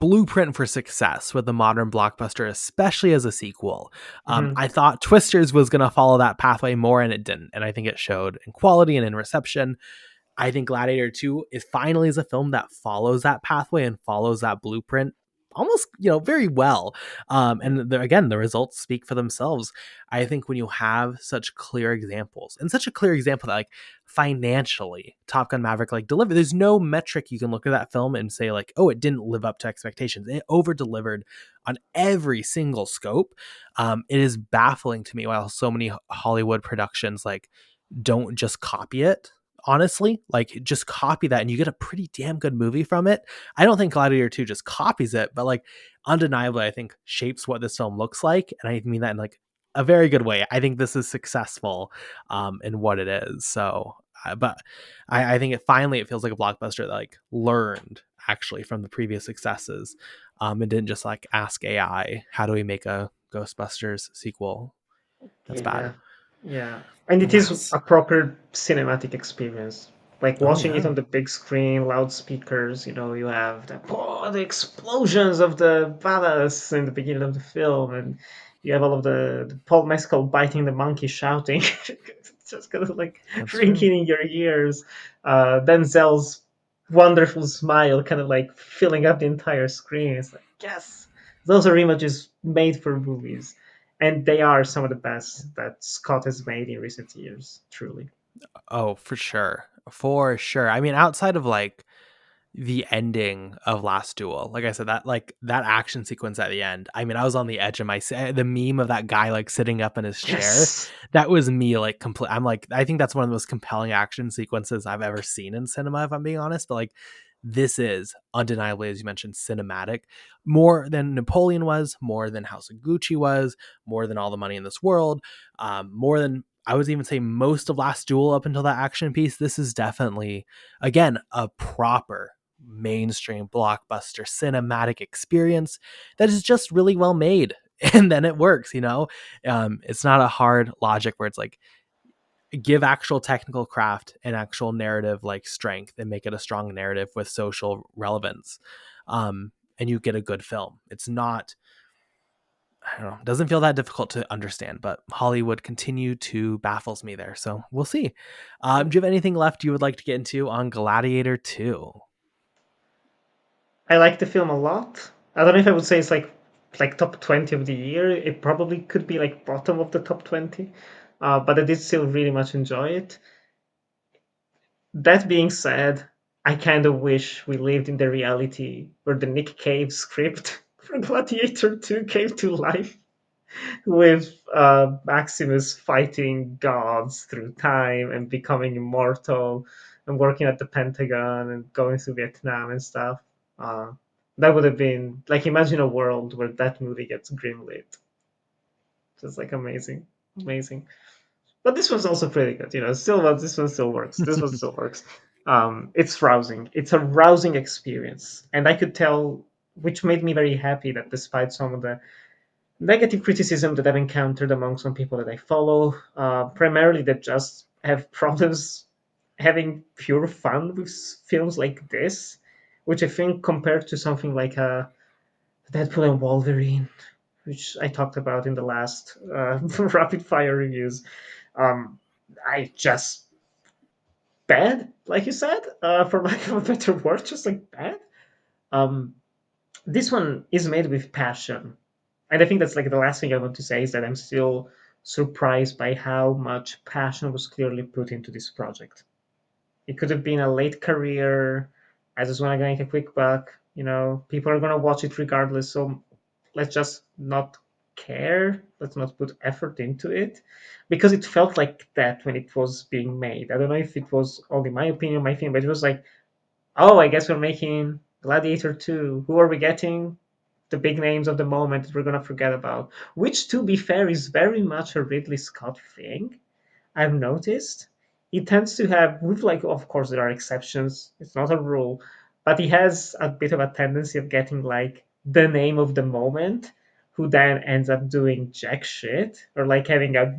blueprint for success with the modern blockbuster, especially as a sequel. Mhm. I thought Twisters was going to follow that pathway more, and it didn't. And I think it showed in quality and in reception. I think Gladiator 2 is finally is a film that follows that pathway and follows that blueprint almost, very well. And again, the results speak for themselves. I think when you have such clear examples, and such a clear example that, like, financially Top Gun Maverick, like, delivered, there's no metric you can look at that film and say, like, oh, it didn't live up to expectations. It over delivered on every single scope. It is baffling to me why so many Hollywood productions, like, don't just copy it. Honestly, like, just copy that and you get a pretty damn good movie from it. I don't think Gladiator 2 just copies it, but, like, undeniably, I think shapes what this film looks like. And I mean that in, like, a very good way. I think this is successful in what it is. So, but I think it feels like a blockbuster that, like, learned actually from the previous successes, and didn't just, like, ask AI, how do we make a Ghostbusters sequel that's bad? Yeah, yeah, and And it is last, a proper cinematic experience. Like oh watching it yeah, on the big screen, loudspeakers. You have the explosions of the badass in the beginning of the film, and you have all of the Paul Mescal biting the monkey, shouting. It's just kind of like that's true. ringing in your ears. Denzel's wonderful smile, kind of like filling up the entire screen. It's like, yes, those are images made for movies, and they are some of the best that Scott has made in recent years. Truly, Oh, for sure. For sure. I mean, outside of, like, the ending of Last Duel, like I said, that action sequence at the end. I mean, I was on the edge of my the meme of that guy, like, sitting up in his chair. yes, That was me, like, complete. I'm like, I think that's one of the most compelling action sequences I've ever seen in cinema, if I'm being honest. But, like, this is undeniably, as you mentioned, cinematic, more than Napoleon was, more than House of Gucci was, more than All the Money in This World, more than, I would even say, most of Last Duel up until that action piece. This is definitely, again, a proper mainstream blockbuster cinematic experience that is just really well made. And then it works. It's not a hard logic where it's like, give actual technical craft and actual narrative, like, strength, and make it a strong narrative with social relevance, and you get a good film. It's not, I don't know, doesn't feel that difficult to understand, but Hollywood continue to baffles me there. So we'll see. Do you have anything left you would like to get into on Gladiator 2? I like the film a lot. I don't know if I would say it's like top 20 of the year. It probably could be like bottom of the top 20, but I did still really much enjoy it. That being said, I kind of wish we lived in the reality where the Nick Cave script for Gladiator 2 came to life, with Maximus fighting gods through time and becoming immortal and working at the Pentagon and going through Vietnam and stuff. Uh, that would have been like, imagine a world where that movie gets greenlit. Just like amazing, amazing. But this one's also pretty good. Still, this one still works. This one still works. It's rousing. It's a rousing experience, and I could tell, which made me very happy, that despite some of the negative criticism that I've encountered among some people that I follow, primarily that just have problems having pure fun with films like this, which I think compared to something like Deadpool and Wolverine, which I talked about in the last rapid fire reviews, um, I just bad, like you said, for lack of a better word, just like bad. Um, this one is made with passion, and I think that's like the last thing I want to say is that I'm still surprised by how much passion was clearly put into this project. It could have been a late career. I just want to make a quick buck. People are gonna watch it regardless. So let's just not care. Let's not put effort into it, because it felt like that when it was being made. I don't know if it was only my opinion, my thing, but it was like, oh, I guess we're making Gladiator 2. Who are we getting? The big names of the moment that we're gonna forget about. Which, to be fair, is very much a Ridley Scott thing. I've noticed he tends to have, with, like, of course there are exceptions, it's not a rule, but he has a bit of a tendency of getting like the name of the moment, who then ends up doing jack shit, or like having a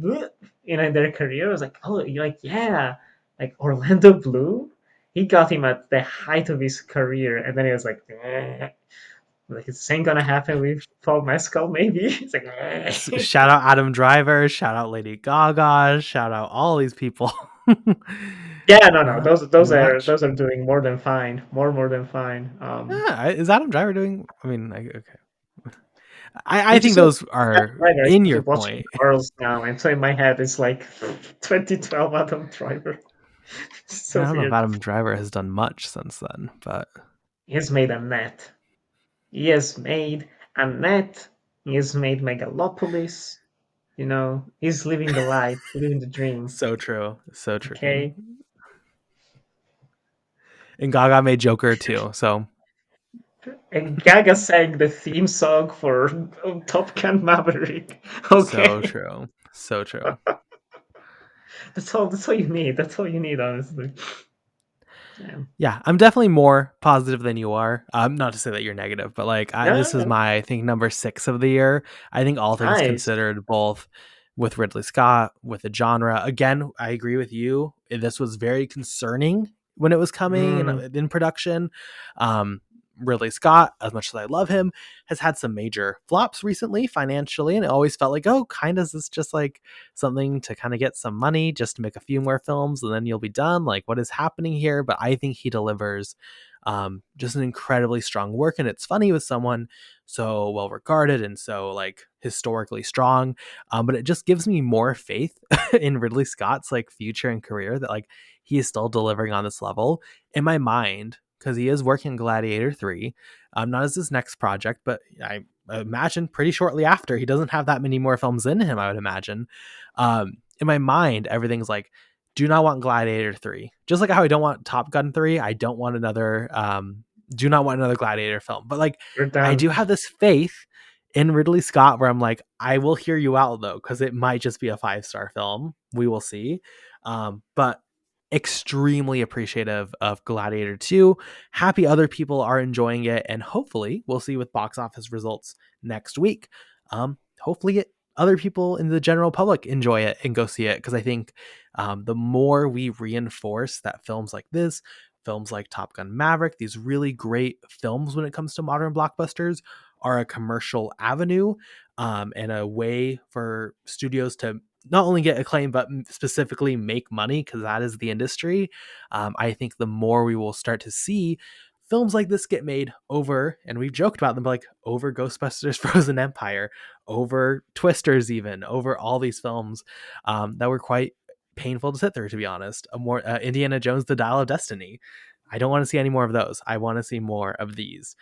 in their career. I was like, oh, you're like, yeah, like Orlando Bloom. He got him at the height of his career, and then he was like, Like, is the same gonna happen with Paul Mescal? Maybe it's like, Shout out Adam Driver, shout out Lady Gaga, shout out all these people. yeah, no, no, Not those too are much. those are doing more than fine, more than fine. Yeah, is Adam Driver doing? I mean, okay. I Which is think so those are Driver. I in started your watching point. Girls now, and so in my head it's like 2012 Adam Driver. It's I so don't know if weird. Adam Driver has done much since then, but He has made a net. He has made a net. He has made Megalopolis. You know, he's living the life, living the dream. so true, so true. Okay, And Gaga made Joker too, so and Gaga sang the theme song for Top Gun Maverick. so Okay, true, so true. that's all. That's all you need. That's all you need, honestly. Yeah. Yeah, I'm definitely more positive than you are. Not to say that you're negative, but like No, this is no, my I think number 6 of the year. I think all things nice. considered, both with Ridley Scott, with the genre. Again, I agree with you. This was very concerning when it was coming and Mm, in production. Um, Ridley Scott, as much as I love him, has had some major flops recently financially, and it always felt like, oh, kind of is this just like something to kind of get some money just to make a few more films and then you'll be done? Like, what is happening here? But I think he delivers just an incredibly strong work. And it's funny with someone so well regarded and so like historically strong. But it just gives me more faith in Ridley Scott's like future and career that like he is still delivering on this level in my mind because he is working Gladiator 3. Not as his next project, but I imagine pretty shortly after. He doesn't have that many more films in him, I would imagine. In my mind, everything's like, do not want Gladiator 3. Just like how I don't want Top Gun 3, I don't want another do not want another Gladiator film. But like we're I done. do have this faith in Ridley Scott where I'm like, I will hear you out though, because it might just be a 5-star film. We will see. But extremely appreciative of Gladiator 2. Happy other people are enjoying it, and hopefully we'll see with box office results next week. Hopefully other people in the general public enjoy it and go see it, because I think the more we reinforce that films like this, films like Top Gun Maverick, these really great films when it comes to modern blockbusters, are a commercial avenue and a way for studios to not only get acclaim but specifically make money, because that is the industry. I think the more we will start to see films like this get made over, and we've joked about them, but like over Ghostbusters Frozen Empire, over Twisters, even over all these films that were quite painful to sit through, to be honest. A more Indiana Jones The Dial of Destiny, I don't want to see any more of those. I want to see more of these.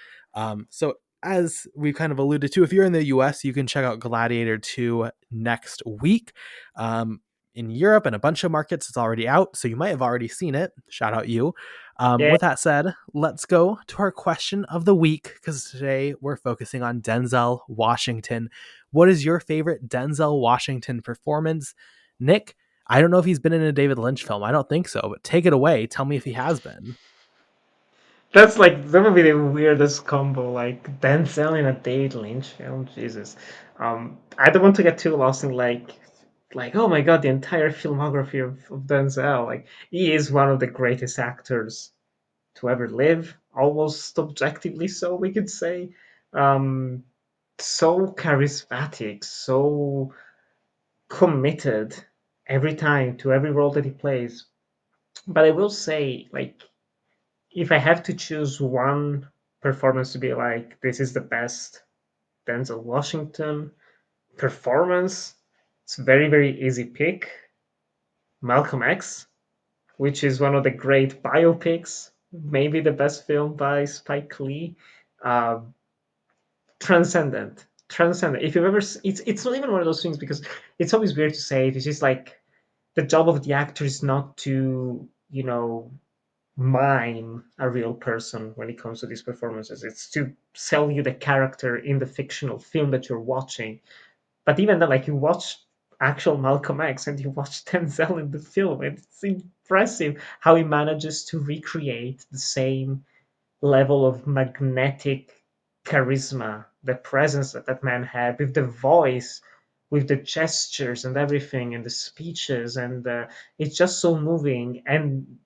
So as we've kind of alluded to, if you're in the US, you can check out Gladiator 2 next week. In Europe and a bunch of markets, it's already out, so you might have already seen it. Shout out you. Yeah, With that said, let's go to our question of the week, because today we're focusing on Denzel Washington. What is your favorite Denzel Washington performance? Nick, I don't know if he's been in a David Lynch film. I don't think so, but take it away. Tell me if he has been. that's like that would be the weirdest combo, like Denzel in a David Lynch film. Jesus, I don't want to get too lost in like oh my god, the entire filmography of Denzel. Like he is one of the greatest actors to ever live, almost objectively so we could say. Um, so charismatic, so committed every time to every role that he plays. But I will say, like, if I have to choose one performance to be like, this is the best Denzel Washington performance, it's a very, very easy pick. Malcolm X, which is one of the great biopics, maybe the best film by Spike Lee. Uh, transcendent. If you've ever, it's not even one of those things because it's always weird to say it. It's just like the job of the actor is not to, mime a real person when it comes to these performances. It's to sell you the character in the fictional film that you're watching. But even then, like you watch actual Malcolm X and you watch Denzel in the film, it's impressive how he manages to recreate the same level of magnetic charisma, the presence that that man had with the voice, with the gestures and everything, and the speeches, and it's just so moving. And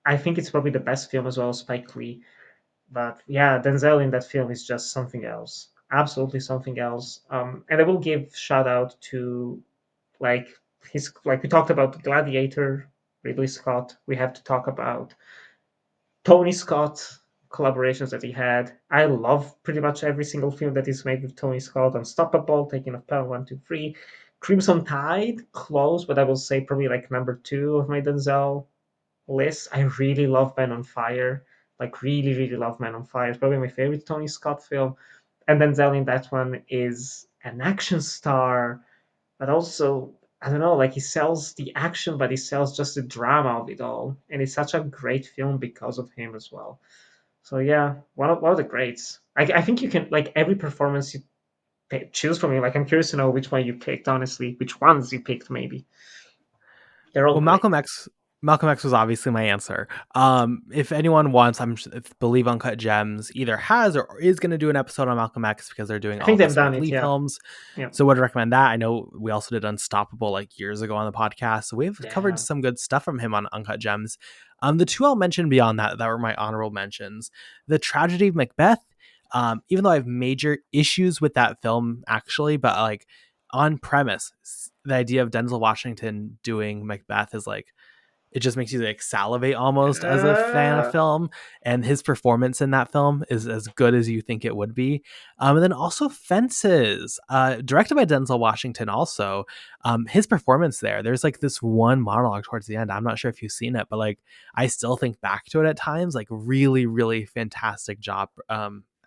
I think it's probably the best film as well, Spike Lee. But yeah, Denzel in that film is just something else, absolutely something else. And I will give shout out to like like we talked about Gladiator, Ridley Scott. We have to talk about Tony Scott collaborations that he had. I love pretty much every single film that is made with Tony Scott. Unstoppable, Taking of Pelham 1, 2, 3, Crimson Tide, close, but I will say probably like number two of my Denzel list. I really love Man on Fire. Like really, really love Man on Fire. It's probably my favorite Tony Scott film. And Denzel in that one is an action star, but also I don't know, like he sells the action, but he sells just the drama of it all, and it's such a great film because of him as well. So yeah, one of the greats. I think you can like every performance you choose from him. Like I'm curious to know which one you picked. Honestly, which ones you picked? Maybe they're all Well, great. Malcolm X was obviously my answer. If anyone wants, if Believe Uncut Gems either has or is going to do an episode on Malcolm X because they're doing I all think of the they've done Spike it. Lee Yeah, films. yeah, So would recommend that. I know we also did Unstoppable like years ago on the podcast. So we've covered yeah. some good stuff from him on Uncut Gems. The two I'll mention beyond that were my honorable mentions. The Tragedy of Macbeth. Even though I have major issues with that film actually, but like on premise, the idea of Denzel Washington doing Macbeth is like it just makes you like salivate almost as a fan of Uh, film. And his performance in that film is as good as you think it would be. And then also Fences, directed by Denzel Washington. Also, his performance there's like this one monologue towards the end. I'm not sure if you've seen it, but like I still think back to it at times. Like really, really fantastic job.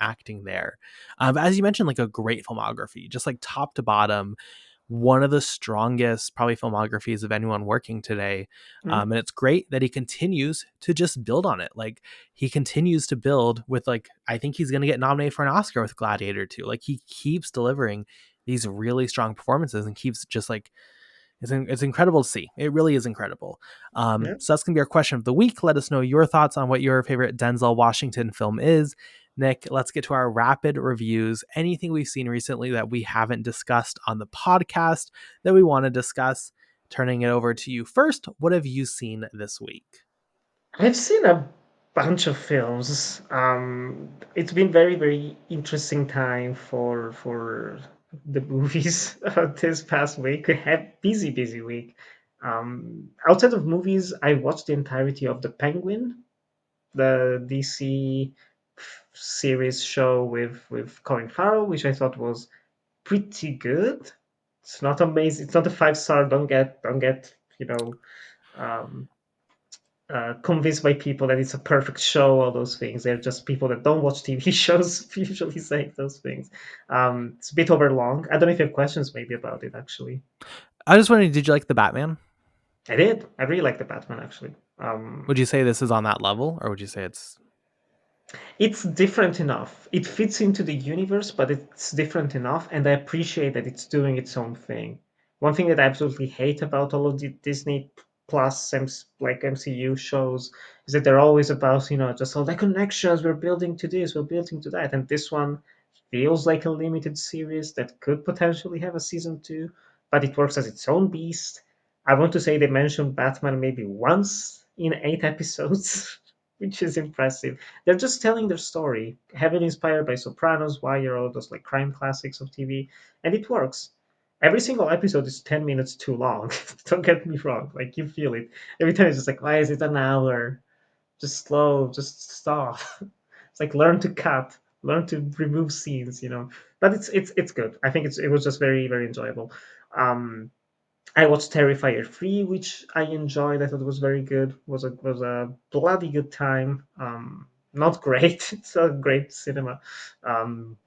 Acting there. As you mentioned, like a great filmography, just like top to bottom, one of the strongest probably filmographies of anyone working today. mm, And it's great that he continues to just build on it. Like he continues to build with like I think he's going to get nominated for an Oscar with Gladiator II. Like he keeps delivering these really strong performances and keeps just like it's incredible to see. It really is incredible. yeah. So that's going to be our question of the week. Let us know your thoughts on what your favorite Denzel Washington film is. Nick, let's get to our rapid reviews. Anything we've seen recently that we haven't discussed on the podcast that we want to discuss? Turning it over to you first. What have you seen this week? I've seen a bunch of films. It's been very, very interesting time for the movies this past week. We had busy, busy week. Outside of movies, I watched the entirety of The Penguin, the DC series show with Colin Farrell, which I thought was pretty good. It's not amazing. It's not a 5 star. Don't get um, convinced by people that it's a perfect show, all those things. They're just people that don't watch TV shows usually saying those things. It's a bit overlong. I don't know if you have questions maybe about it, actually. I just wondering, did you like the Batman? I did. I really like the Batman, actually. Would you say this is on that level, or would you say it's It's different enough. It fits into the universe, but it's different enough, and I appreciate that it's doing its own thing. One thing that I absolutely hate about all of the Disney Plus like MCU shows is that they're always about, just all the connections we're building to this, we're building to that, and this one feels like a limited series that could potentially have a season two, but it works as its own beast. I want to say they mentioned Batman maybe once in 8 episodes, which is impressive. They're just telling their story, heavily inspired by Sopranos, Wire, all those like crime classics of TV, and it works. Every single episode is 10 minutes too long. Don't get me wrong. Like, you feel it. Every time it's just like, why is it an hour? Just slow, just stop. It's like learn to cut, learn to remove scenes. But it's good. I think it was just very, very enjoyable. Um, I watched Terrifier 3, which I enjoyed. I thought it was very good. Was a bloody good time. Not great. It's a great cinema.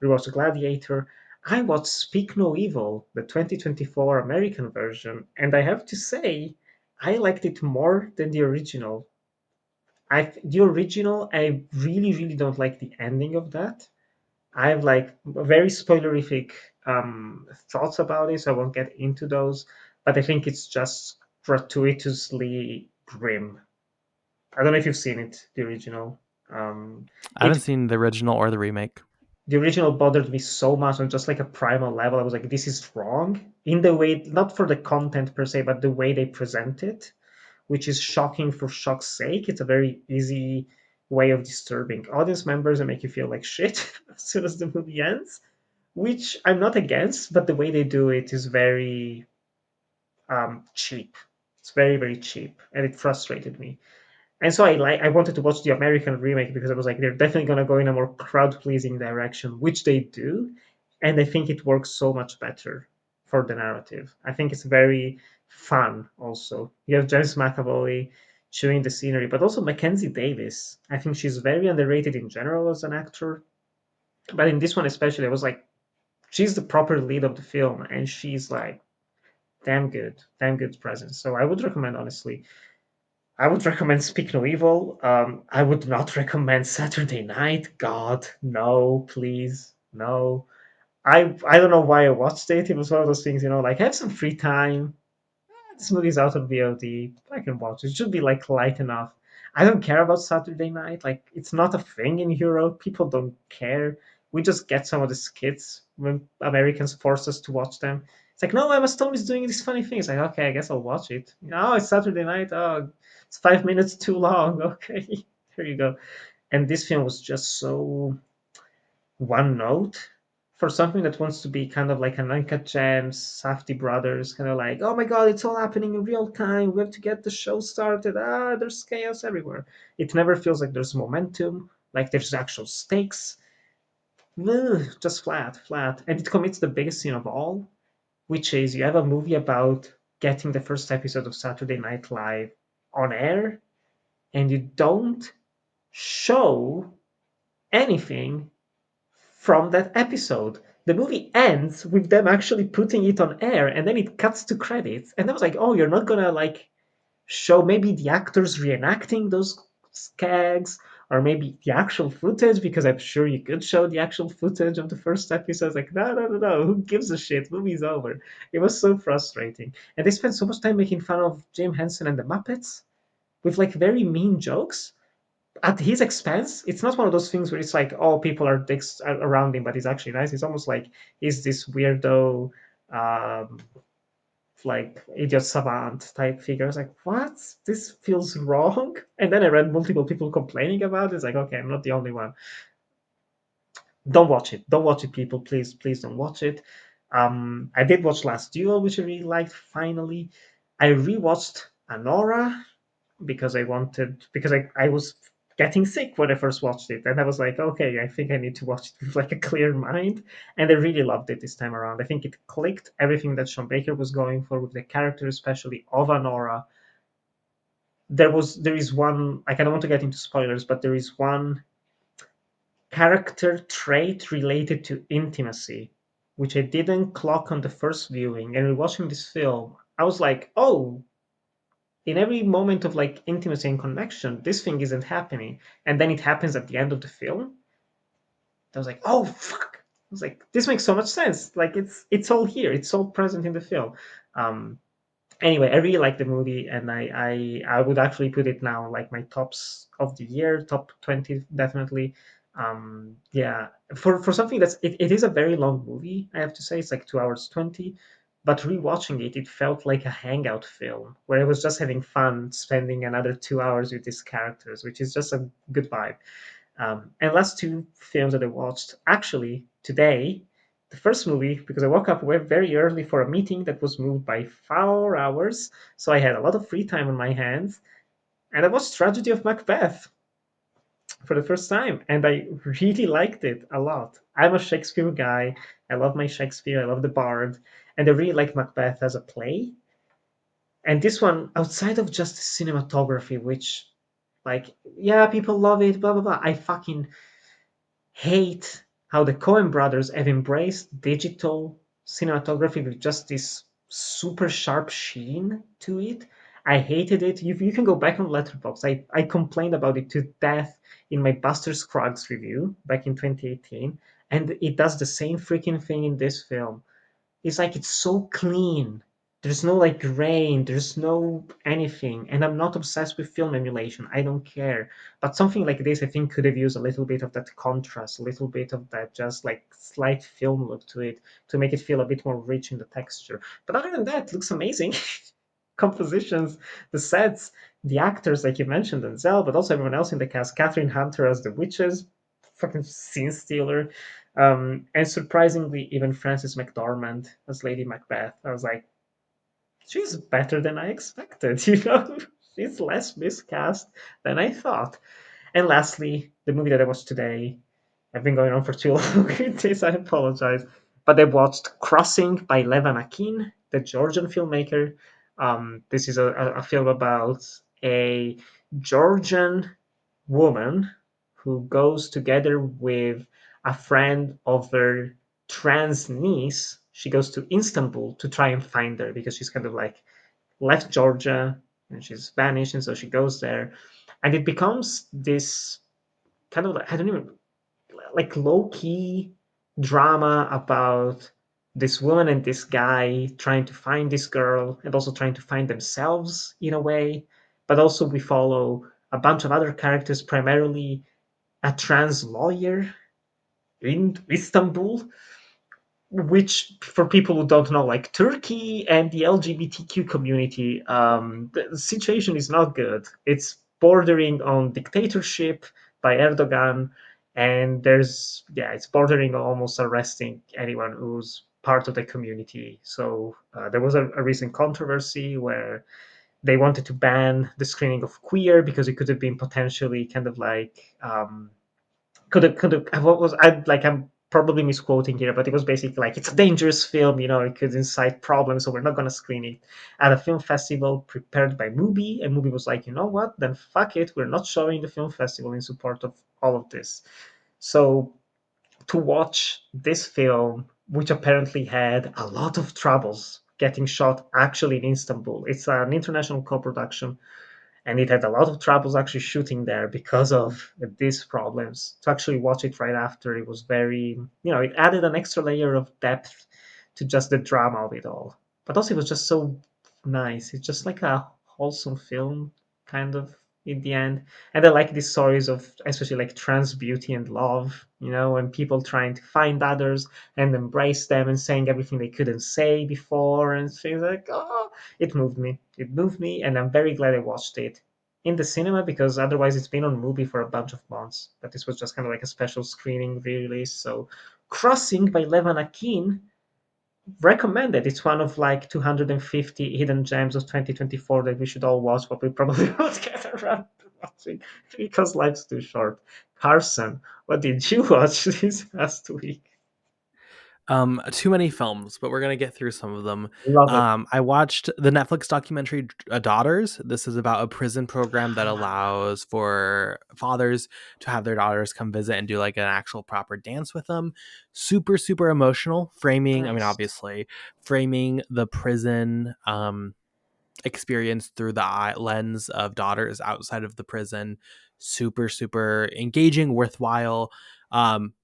We watched Gladiator. I watched Speak No Evil, the 2024 American version, and I have to say, I liked it more than the original. The original, I really, really don't like the ending of that. I have like very spoilerific thoughts about it, so I won't get into those. But I think it's just gratuitously grim. I don't know if you've seen it, the original. I haven't It seen the original or the remake. the original bothered me so much on just like a primal level. I was like, this is wrong in the way, not for the content per se, but the way they present it, which is shocking for shock's sake. It's a very easy way of disturbing audience members and make you feel like shit as soon as the movie ends, which I'm not against, but the way they do it is very cheap. It's very, very cheap, and it frustrated me. And so I wanted to watch the American remake because I was like, they're definitely gonna go in a more crowd pleasing direction, which they do, and I think it works so much better for the narrative. I think it's very fun. Also, you have James McAvoy chewing the scenery, but also Mackenzie Davis. I think she's very underrated in general as an actor, but in this one especially, I was like, she's the proper lead of the film, and she's like damn good presence. So I would recommend honestly. I would recommend Speak No Evil. I would not recommend Saturday Night. God, no, please, no. I don't know why I watched it. It was one of those things, like I have some free time. This movie's out on VOD. I can watch it. It should be like light enough. I don't care about Saturday Night. Like it's not a thing in Europe. People don't care. We just get some of the skits when Americans force us to watch them. It's like, no, Emma Stone is doing these funny things. Like, okay, I guess I'll watch it. Oh, it's Saturday night. Oh, it's 5 minutes too long. Okay, here you go. And this film was just so one note for something that wants to be kind of like an Uncut Gems, Safdie Brothers, kind of like, oh my god, it's all happening in real time. We have to get the show started. There's chaos everywhere. It never feels like there's momentum, like there's actual stakes. Ugh, just flat, flat. And it commits the biggest sin of all, which is you have a movie about getting the first episode of Saturday Night Live on air, and you don't show anything from that episode. The movie ends with them actually putting it on air, and then it cuts to credits. And I was like, oh, you're not gonna like show maybe the actors reenacting those gags, or maybe the actual footage, because I'm sure you could show the actual footage of the first episode. Like, no, no, no, no. Who gives a shit? Movie's over. It was so frustrating. And they spent so much time making fun of Jim Henson and the Muppets with like very mean jokes at his expense. It's not one of those things where it's like, oh, people are dicks around him, but he's actually nice. It's almost like he's this weirdo, um, like idiot savant type figure. I was like, what? This feels wrong. And then I read multiple people complaining about it. It's like, okay, I'm not the only one. Don't watch it. Don't watch it, people. Please, please don't watch it. I did watch Last Duel, which I really liked. Finally, I rewatched Anora because I was getting sick when I first watched it, and I was like, okay, I think I need to watch it with like a clear mind, and I really loved it this time around. I think it clicked everything that Sean Baker was going for with the character, especially of Anora. There is one, like, I don't want to get into spoilers, but there is one character trait related to intimacy which I didn't clock on the first viewing, and watching this film, I was like, oh, in every moment of like intimacy and connection, this thing isn't happening, and then it happens at the end of the film. I was like, oh fuck! I was like, this makes so much sense. Like it's all here. It's all present in the film. Um, anyway, I really like the movie, and I would actually put it now like my tops of the year, top 20 definitely. Yeah, for something it is a very long movie. I have to say it's like 2 hours 20, but rewatching it, it felt like a hangout film where I was just having fun spending another 2 hours with these characters, which is just a good vibe. And last two films that I watched actually today. The first movie, because I woke up very early for a meeting that was moved by 4 hours, so I had a lot of free time on my hands, and I watched Tragedy of Macbeth for the first time, and I really liked it a lot. I'm a Shakespeare guy. I love my Shakespeare. I love the Bard, and I really like Macbeth as a play. And this one, outside of just the cinematography, which, like, yeah, people love it, blah blah blah. I fucking hate how the Coen brothers have embraced digital cinematography with just this super sharp sheen to it. I hated it. You can go back on Letterboxd. I complained about it to death in my Buster Scruggs review back in 2018, and it does the same freaking thing in this film. It's like it's so clean. There's no like grain, there's no anything. And I'm not obsessed with film emulation. I don't care. But something like this I think could have used a little bit of that contrast, a little bit of that just like slight film look to it to make it feel a bit more rich in the texture. But other than that, it looks amazing. compositions, the sets, the actors, like you mentioned, Denzel, but also everyone else in the cast. Catherine Hunter as the witches, fucking scene stealer, and surprisingly, even Frances McDormand as Lady Macbeth. I was like, she's better than I expected. She's less miscast than I thought. And lastly, the movie that I watched today. I've been going on for too long with this. I apologize, but I watched Crossing by Levan Akin, the Georgian filmmaker. This is a film about a Georgian woman who goes together with a friend of her trans niece. She goes to Istanbul to try and find her because she's kind of like left Georgia and she's Spanish, and so she goes there, and it becomes this kind of like, I don't even, like low key drama about this woman and this guy trying to find this girl and also trying to find themselves in a way. But also we follow a bunch of other characters, primarily a trans lawyer in Istanbul, which for people who don't know, like Turkey and the LGBTQ community, the situation is not good. It's bordering on dictatorship by Erdogan, and it's bordering on almost arresting anyone who's part of the community. So there was a recent controversy where they wanted to ban the screening of Queer because it could have been potentially kind of like could have what was I like I'm probably misquoting here, but it was basically like it's a dangerous film, it could incite problems, so we're not gonna screen it at a film festival prepared by Mubi. And Mubi was like, you know what, then fuck it, we're not showing the film festival in support of all of this. So to watch this film, which apparently had a lot of troubles getting shot actually in Istanbul, it's an international co-production, and it had a lot of troubles actually shooting there because of these problems. To actually watch it right after, it was very, it added an extra layer of depth to just the drama of it all. But also, it was just so nice. It's just like a wholesome film, kind of, in the end. And I like these stories of, especially like trans beauty and love, and people trying to find others and embrace them and saying everything they couldn't say before and things like, oh, it moved me. It moved me, and I'm very glad I watched it in the cinema because otherwise it's been on movie for a bunch of months. But this was just kind of like a special screening re-release. So, Crossing by Levan Akin, recommended. It's one of like 250 hidden gems of 2024 that we should all watch, but we probably won't get around to watching because life's too short. Carson, what did you watch this past week? Too many films, but we're gonna get through some of them. Love it. I watched the Netflix documentary Daughters. This is about a prison program that allows for fathers to have their daughters come visit and do like an actual proper dance with them. Super, super emotional. Framing, I mean, Nice. obviously, framing the prison experience through the lens of daughters outside of the prison. Super, super engaging, worthwhile.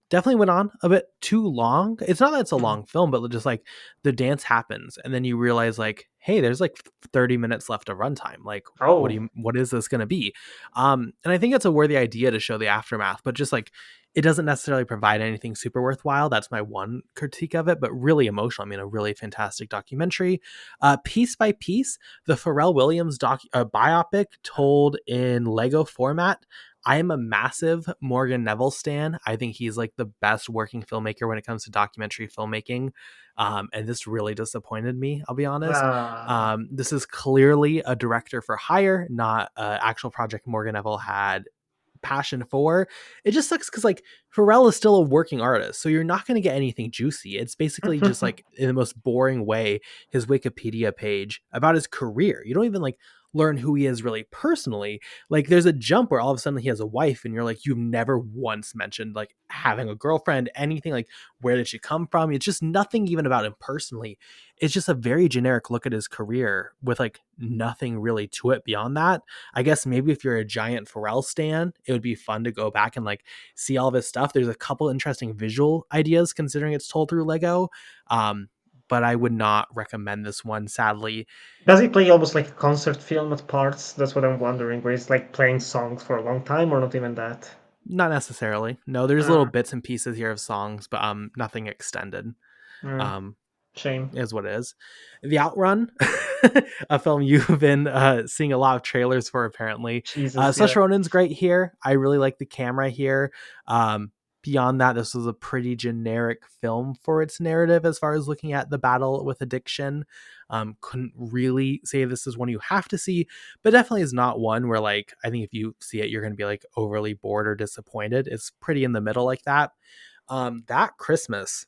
Definitely went on a bit too long. It's not that it's a Mhm. long film, but just like the dance happens and then you realize like, hey, there's like 30 minutes left of runtime. Like, Oh, what is this going to be? And I think it's a worthy idea to show the aftermath, but just like it doesn't necessarily provide anything super worthwhile. That's my one critique of it, but really emotional. I mean, a really fantastic documentary. Piece by piece, the Pharrell Williams biopic told in Lego format. I am a massive Morgan Neville stan. I think he's like the best working filmmaker when it comes to documentary filmmaking. And this really disappointed me, I'll be honest. ah, This is clearly a director for hire, not an actual project Morgan Neville had passion for. It just sucks because like Pharrell is still a working artist, so you're not going to get anything juicy. It's basically just like in the most boring way his Wikipedia page about his career. You don't even like learn who he is really personally. Like there's a jump where all of a sudden he has a wife and you're like you've never once mentioned like having a girlfriend, anything like where did she come from? It's just nothing even about him personally. It's just a very generic look at his career with like nothing really to it beyond that. I guess maybe if you're a giant Pharrell stan, it would be fun to go back and like see all this stuff. There's a couple interesting visual ideas considering it's told through Lego. Um, but I would not recommend this one, sadly. does he play almost like a concert film at parts? That's what I'm wondering. Where he's like playing songs for a long time, or not even that? Not necessarily. No, there's little Uh, bits and pieces here of songs, but nothing extended. uh, Um, Shame. is what it is. The Outrun, a film you've been seeing a lot of trailers for apparently. Jesus, yeah. Saoirse Ronan's great here. I really like the camera here. Um, Beyond that, this was a pretty generic film for its narrative as far as looking at the battle with addiction. Couldn't really say this is one you have to see, but definitely is not one where like I think if you see it, you're going to be like overly bored or disappointed. It's pretty in the middle like that. That Christmas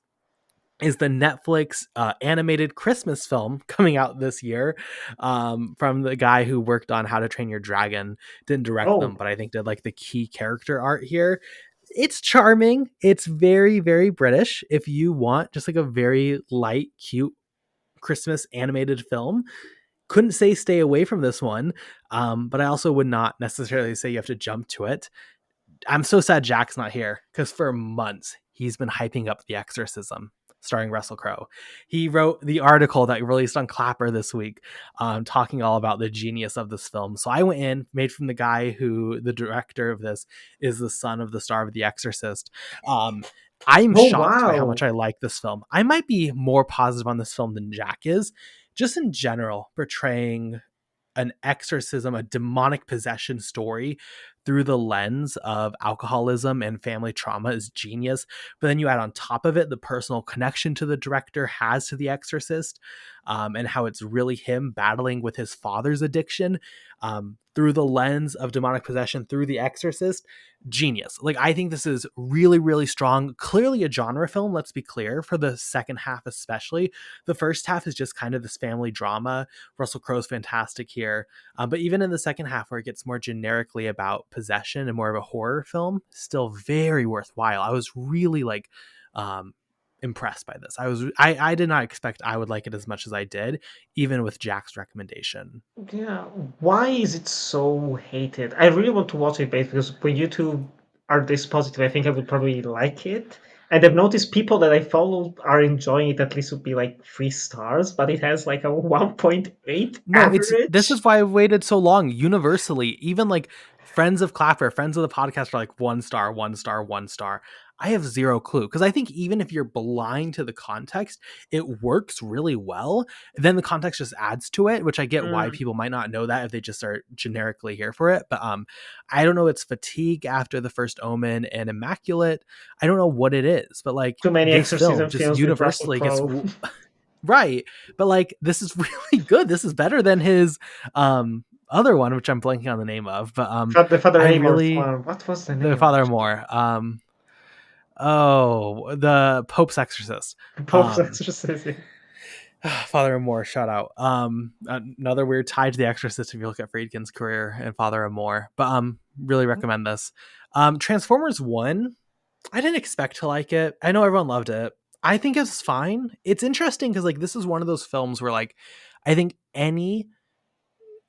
is the Netflix animated Christmas film coming out this year, from the guy who worked on How to Train Your Dragon. Didn't direct Oh, them, but I think did like the key character art here. It's charming. It's very, very British. If you want just like a very light, cute Christmas animated film, couldn't say stay away from this one. But I also would not necessarily say you have to jump to it. I'm so sad Jack's not here because for months he's been hyping up The Exorcism starring Russell Crowe. He wrote the article that released on Clapper this week, talking all about the genius of this film. So I went in, made from the guy who the director of this is the son of the star of The Exorcist. I'm oh shocked by how wow. much I like this film. I might be more positive on this film than Jack is, just in general, portraying an exorcism, a demonic possession story through the lens of alcoholism and family trauma is genius. But then you add on top of it the personal connection to the director has to the exorcist, and how it's really him battling with his father's addiction, through the lens of demonic possession through the exorcist. Genius. Like, I think this is really, really strong. Clearly a genre film, let's be clear, for the second half especially. The first half is just kind of this family drama. Russell Crowe's fantastic here. But even in the second half, where it gets more generically about possession and more of a horror film, still very worthwhile. I was really like impressed by this. I did not expect I would like it as much as I did, even with Jack's recommendation. Yeah, why is it so hated? I really want to watch it, because when you two are this positive, I think I would probably like it. And I've noticed people that I follow are enjoying it, at least would be like 3 stars, but it has like a 1.8 No, it's this average. is why I've waited so long. Universally, even like friends of Clapper, friends of the podcast are like 1 star, 1 star, 1 star. I have zero clue because I think even if you're blind to the context, it works really well. Then the context just adds to it, which I get why Mm, people might not know that if they just are generically here for it. But I don't know. It's fatigue after the first Omen and Immaculate. I don't know what it is, but like too many this film exorcism just films with Russell universally gets Crowe. right. But like this is really good. This is better than his other one, which I'm blanking on the name of. But The Father I Amorth really one. What was the the name? Father Moore. Oh, the Pope's Exorcist. Pope's Um exorcism. Father Moore, shout out. Another weird tie to the Exorcist if you look at Friedkin's career and Father Moore. But really recommend this. Transformers 1, I didn't expect to like it. I know everyone loved it. I think it's fine. It's interesting because like this is one of those films where like I think any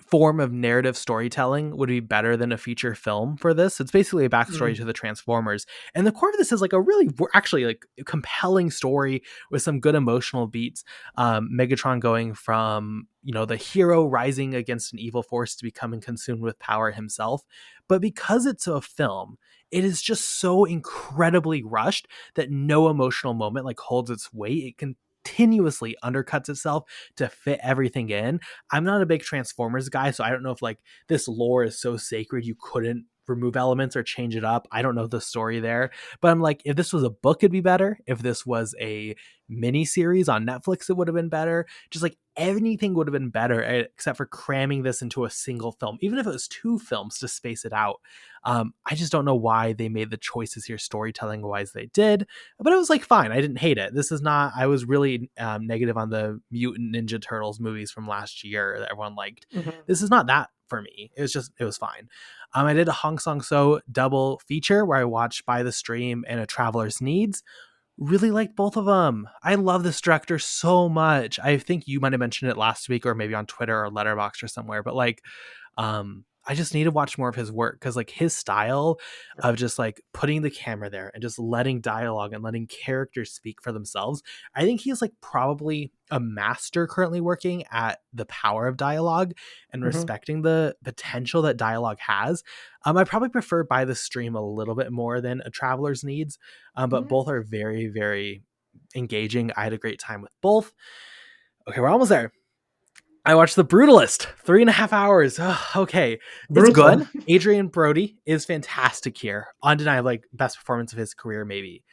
form of narrative storytelling would be better than a feature film for this. It's basically a backstory Mm, to the Transformers. And the core of this is like a really actually like compelling story with some good emotional beats. Megatron going from, the hero rising against an evil force to becoming consumed with power himself. But because it's a film, it is just so incredibly rushed that no emotional moment like holds its weight. It continuously undercuts itself to fit everything in. I'm not a big Transformers guy, so I don't know if like this lore is so sacred you couldn't remove elements or change it up. I don't know the story there, but I'm like, if this was a book, it'd be better. If this was a mini series on Netflix, it would have been better. Just like anything would have been better, except for cramming this into a single film, even if it was two films to space it out. I just don't know why they made the choices here, storytelling wise, they did, but it was like fine. I didn't hate it. This is not. I was really negative on the Mutant Ninja Turtles movies from last year that everyone liked. mhm. This is not that for me. It was fine. I did a Hong Song So double feature where I watched By the Stream and A Traveler's Needs. Really liked both of them. I love this director so much. I think you might have mentioned it last week or maybe on Twitter or Letterboxd or somewhere, but like I just need to watch more of his work because like his style of just like putting the camera there and just letting dialogue and letting characters speak for themselves. I think he's like probably a master currently working at the power of dialogue and Mhm. respecting the potential that dialogue has. I probably prefer By the Stream a little bit more than A Traveler's Needs, but Mm, both are very, very. engaging. I had a great time with both. Okay, we're almost there. I watched The Brutalist, 3.5 hours. Okay, it's Brutal. good. Adrian Brody is fantastic here. Undeniable, like best performance of his career, maybe.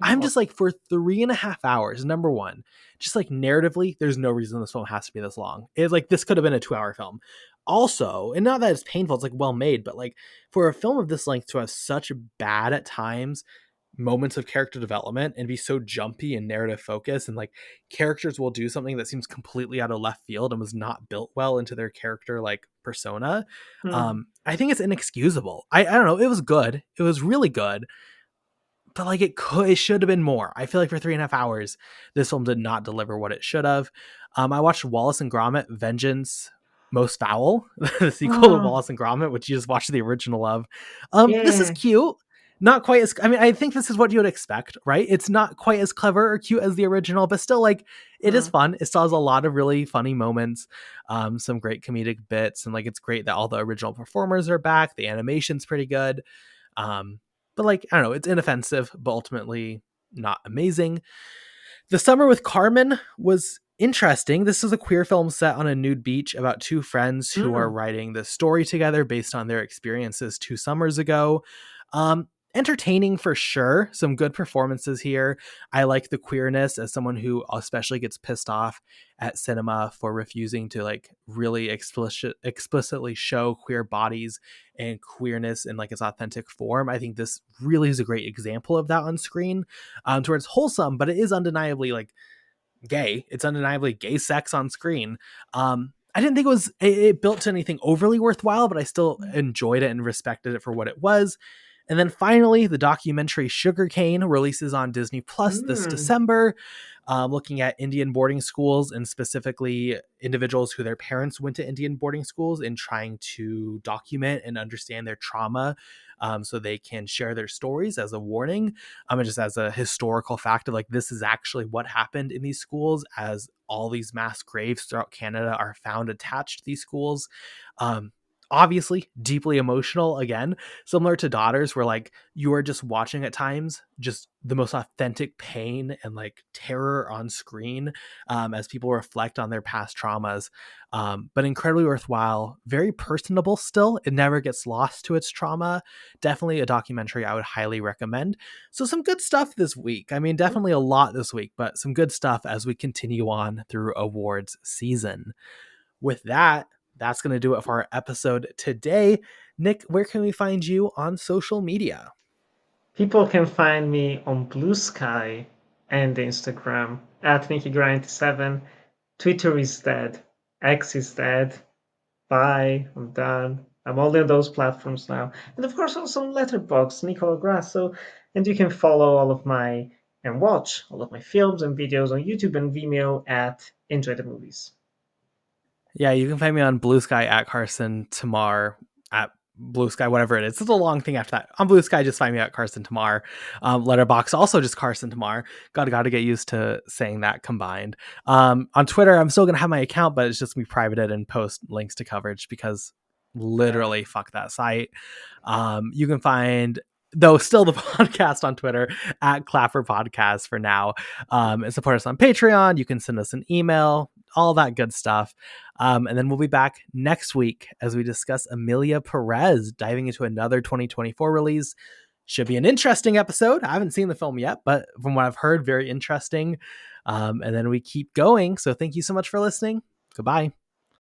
I'm just like, for 3.5 hours, number one, just like narratively, there's no reason this film has to be this long. It's like this could have been a 2-hour film. Also, and not that it's painful, it's like well made, but like for a film of this length to have such bad at times moments of character development and be so jumpy and narrative focused, and like characters will do something that seems completely out of left field and was not built well into their character like persona. Mm. I think it's inexcusable. I don't know, it was good, it was really good, but like it should have been more. I feel like for 3.5 hours this film did not deliver what it should have. I watched Wallace and Gromit: Vengeance Most Foul, the sequel to Oh, Wallace and Gromit, which you just watched the original of. This is yeah. cute. Not quite as, I mean, I think this is what you would expect, right? It's not quite as clever or cute as the original, but still, like, it is Mm. fun. It still has a lot of really funny moments, some great comedic bits, and like it's great that all the original performers are back. The animation's pretty good. Um, but like, I don't know, it's inoffensive, but ultimately not amazing. The Summer with Carmen was interesting. This is a queer film set on a nude beach about two friends who are Mm. writing this story together based on their experiences 2 summers ago. Um, Entertaining for sure. Some good performances here. I like the queerness as someone who especially gets pissed off at cinema for refusing to like really explicitly show queer bodies and queerness in like its authentic form. I think this really is a great example of that on screen, to where it's wholesome, but it is undeniably like gay. It's undeniably gay sex on screen. I didn't think it built to anything overly worthwhile, but I still enjoyed it and respected it for what it was. And then finally, the documentary Sugarcane releases on Disney Plus this Mm. December, looking at Indian boarding schools and specifically individuals who their parents went to Indian boarding schools and trying to document and understand their trauma, so they can share their stories as a warning, and just as a historical fact of like this is actually what happened in these schools, as all these mass graves throughout Canada are found attached to these schools. Um, Obviously deeply emotional, again similar to Daughters, where like you are just watching at times just the most authentic pain and like terror on screen, as people reflect on their past traumas. But incredibly worthwhile, very personable still. It never gets lost to its trauma. Definitely a documentary I would highly recommend. So some good stuff this week. I mean, definitely a lot this week, but some good stuff as we continue on through awards season. With that, that's going to do it for our episode today. Nick, where can we find you on social media? People can find me on Blue Sky and Instagram at NickyGrind7. Twitter is dead. X is dead. Bye. I'm done. I'm only on those platforms now. And of course, also on Letterboxd, Nicolò Grasso. And you can follow all of my and watch all of my films and videos on YouTube and Vimeo at Enjoy the Movies. Yeah, you can find me on Blue Sky at Carson Timar, at Blue Sky, whatever it is. It's a long thing after that. On Blue Sky, just find me at Carson Timar. Letterbox, also just Carson Timar. Got to get used to saying that combined. On Twitter, I'm still gonna have my account, but it's just me privated and post links to coverage because Yeah. literally fuck that site. You can find, though, still the podcast on Twitter at ClapperPodcast for now. And support us on Patreon. You can send us an email, all that good stuff. And then we'll be back next week as we discuss Emilia Perez, diving into another 2024 release. Should be an interesting episode. I haven't seen the film yet, but from what I've heard, very interesting. And then we keep going. So thank you so much for listening. Goodbye.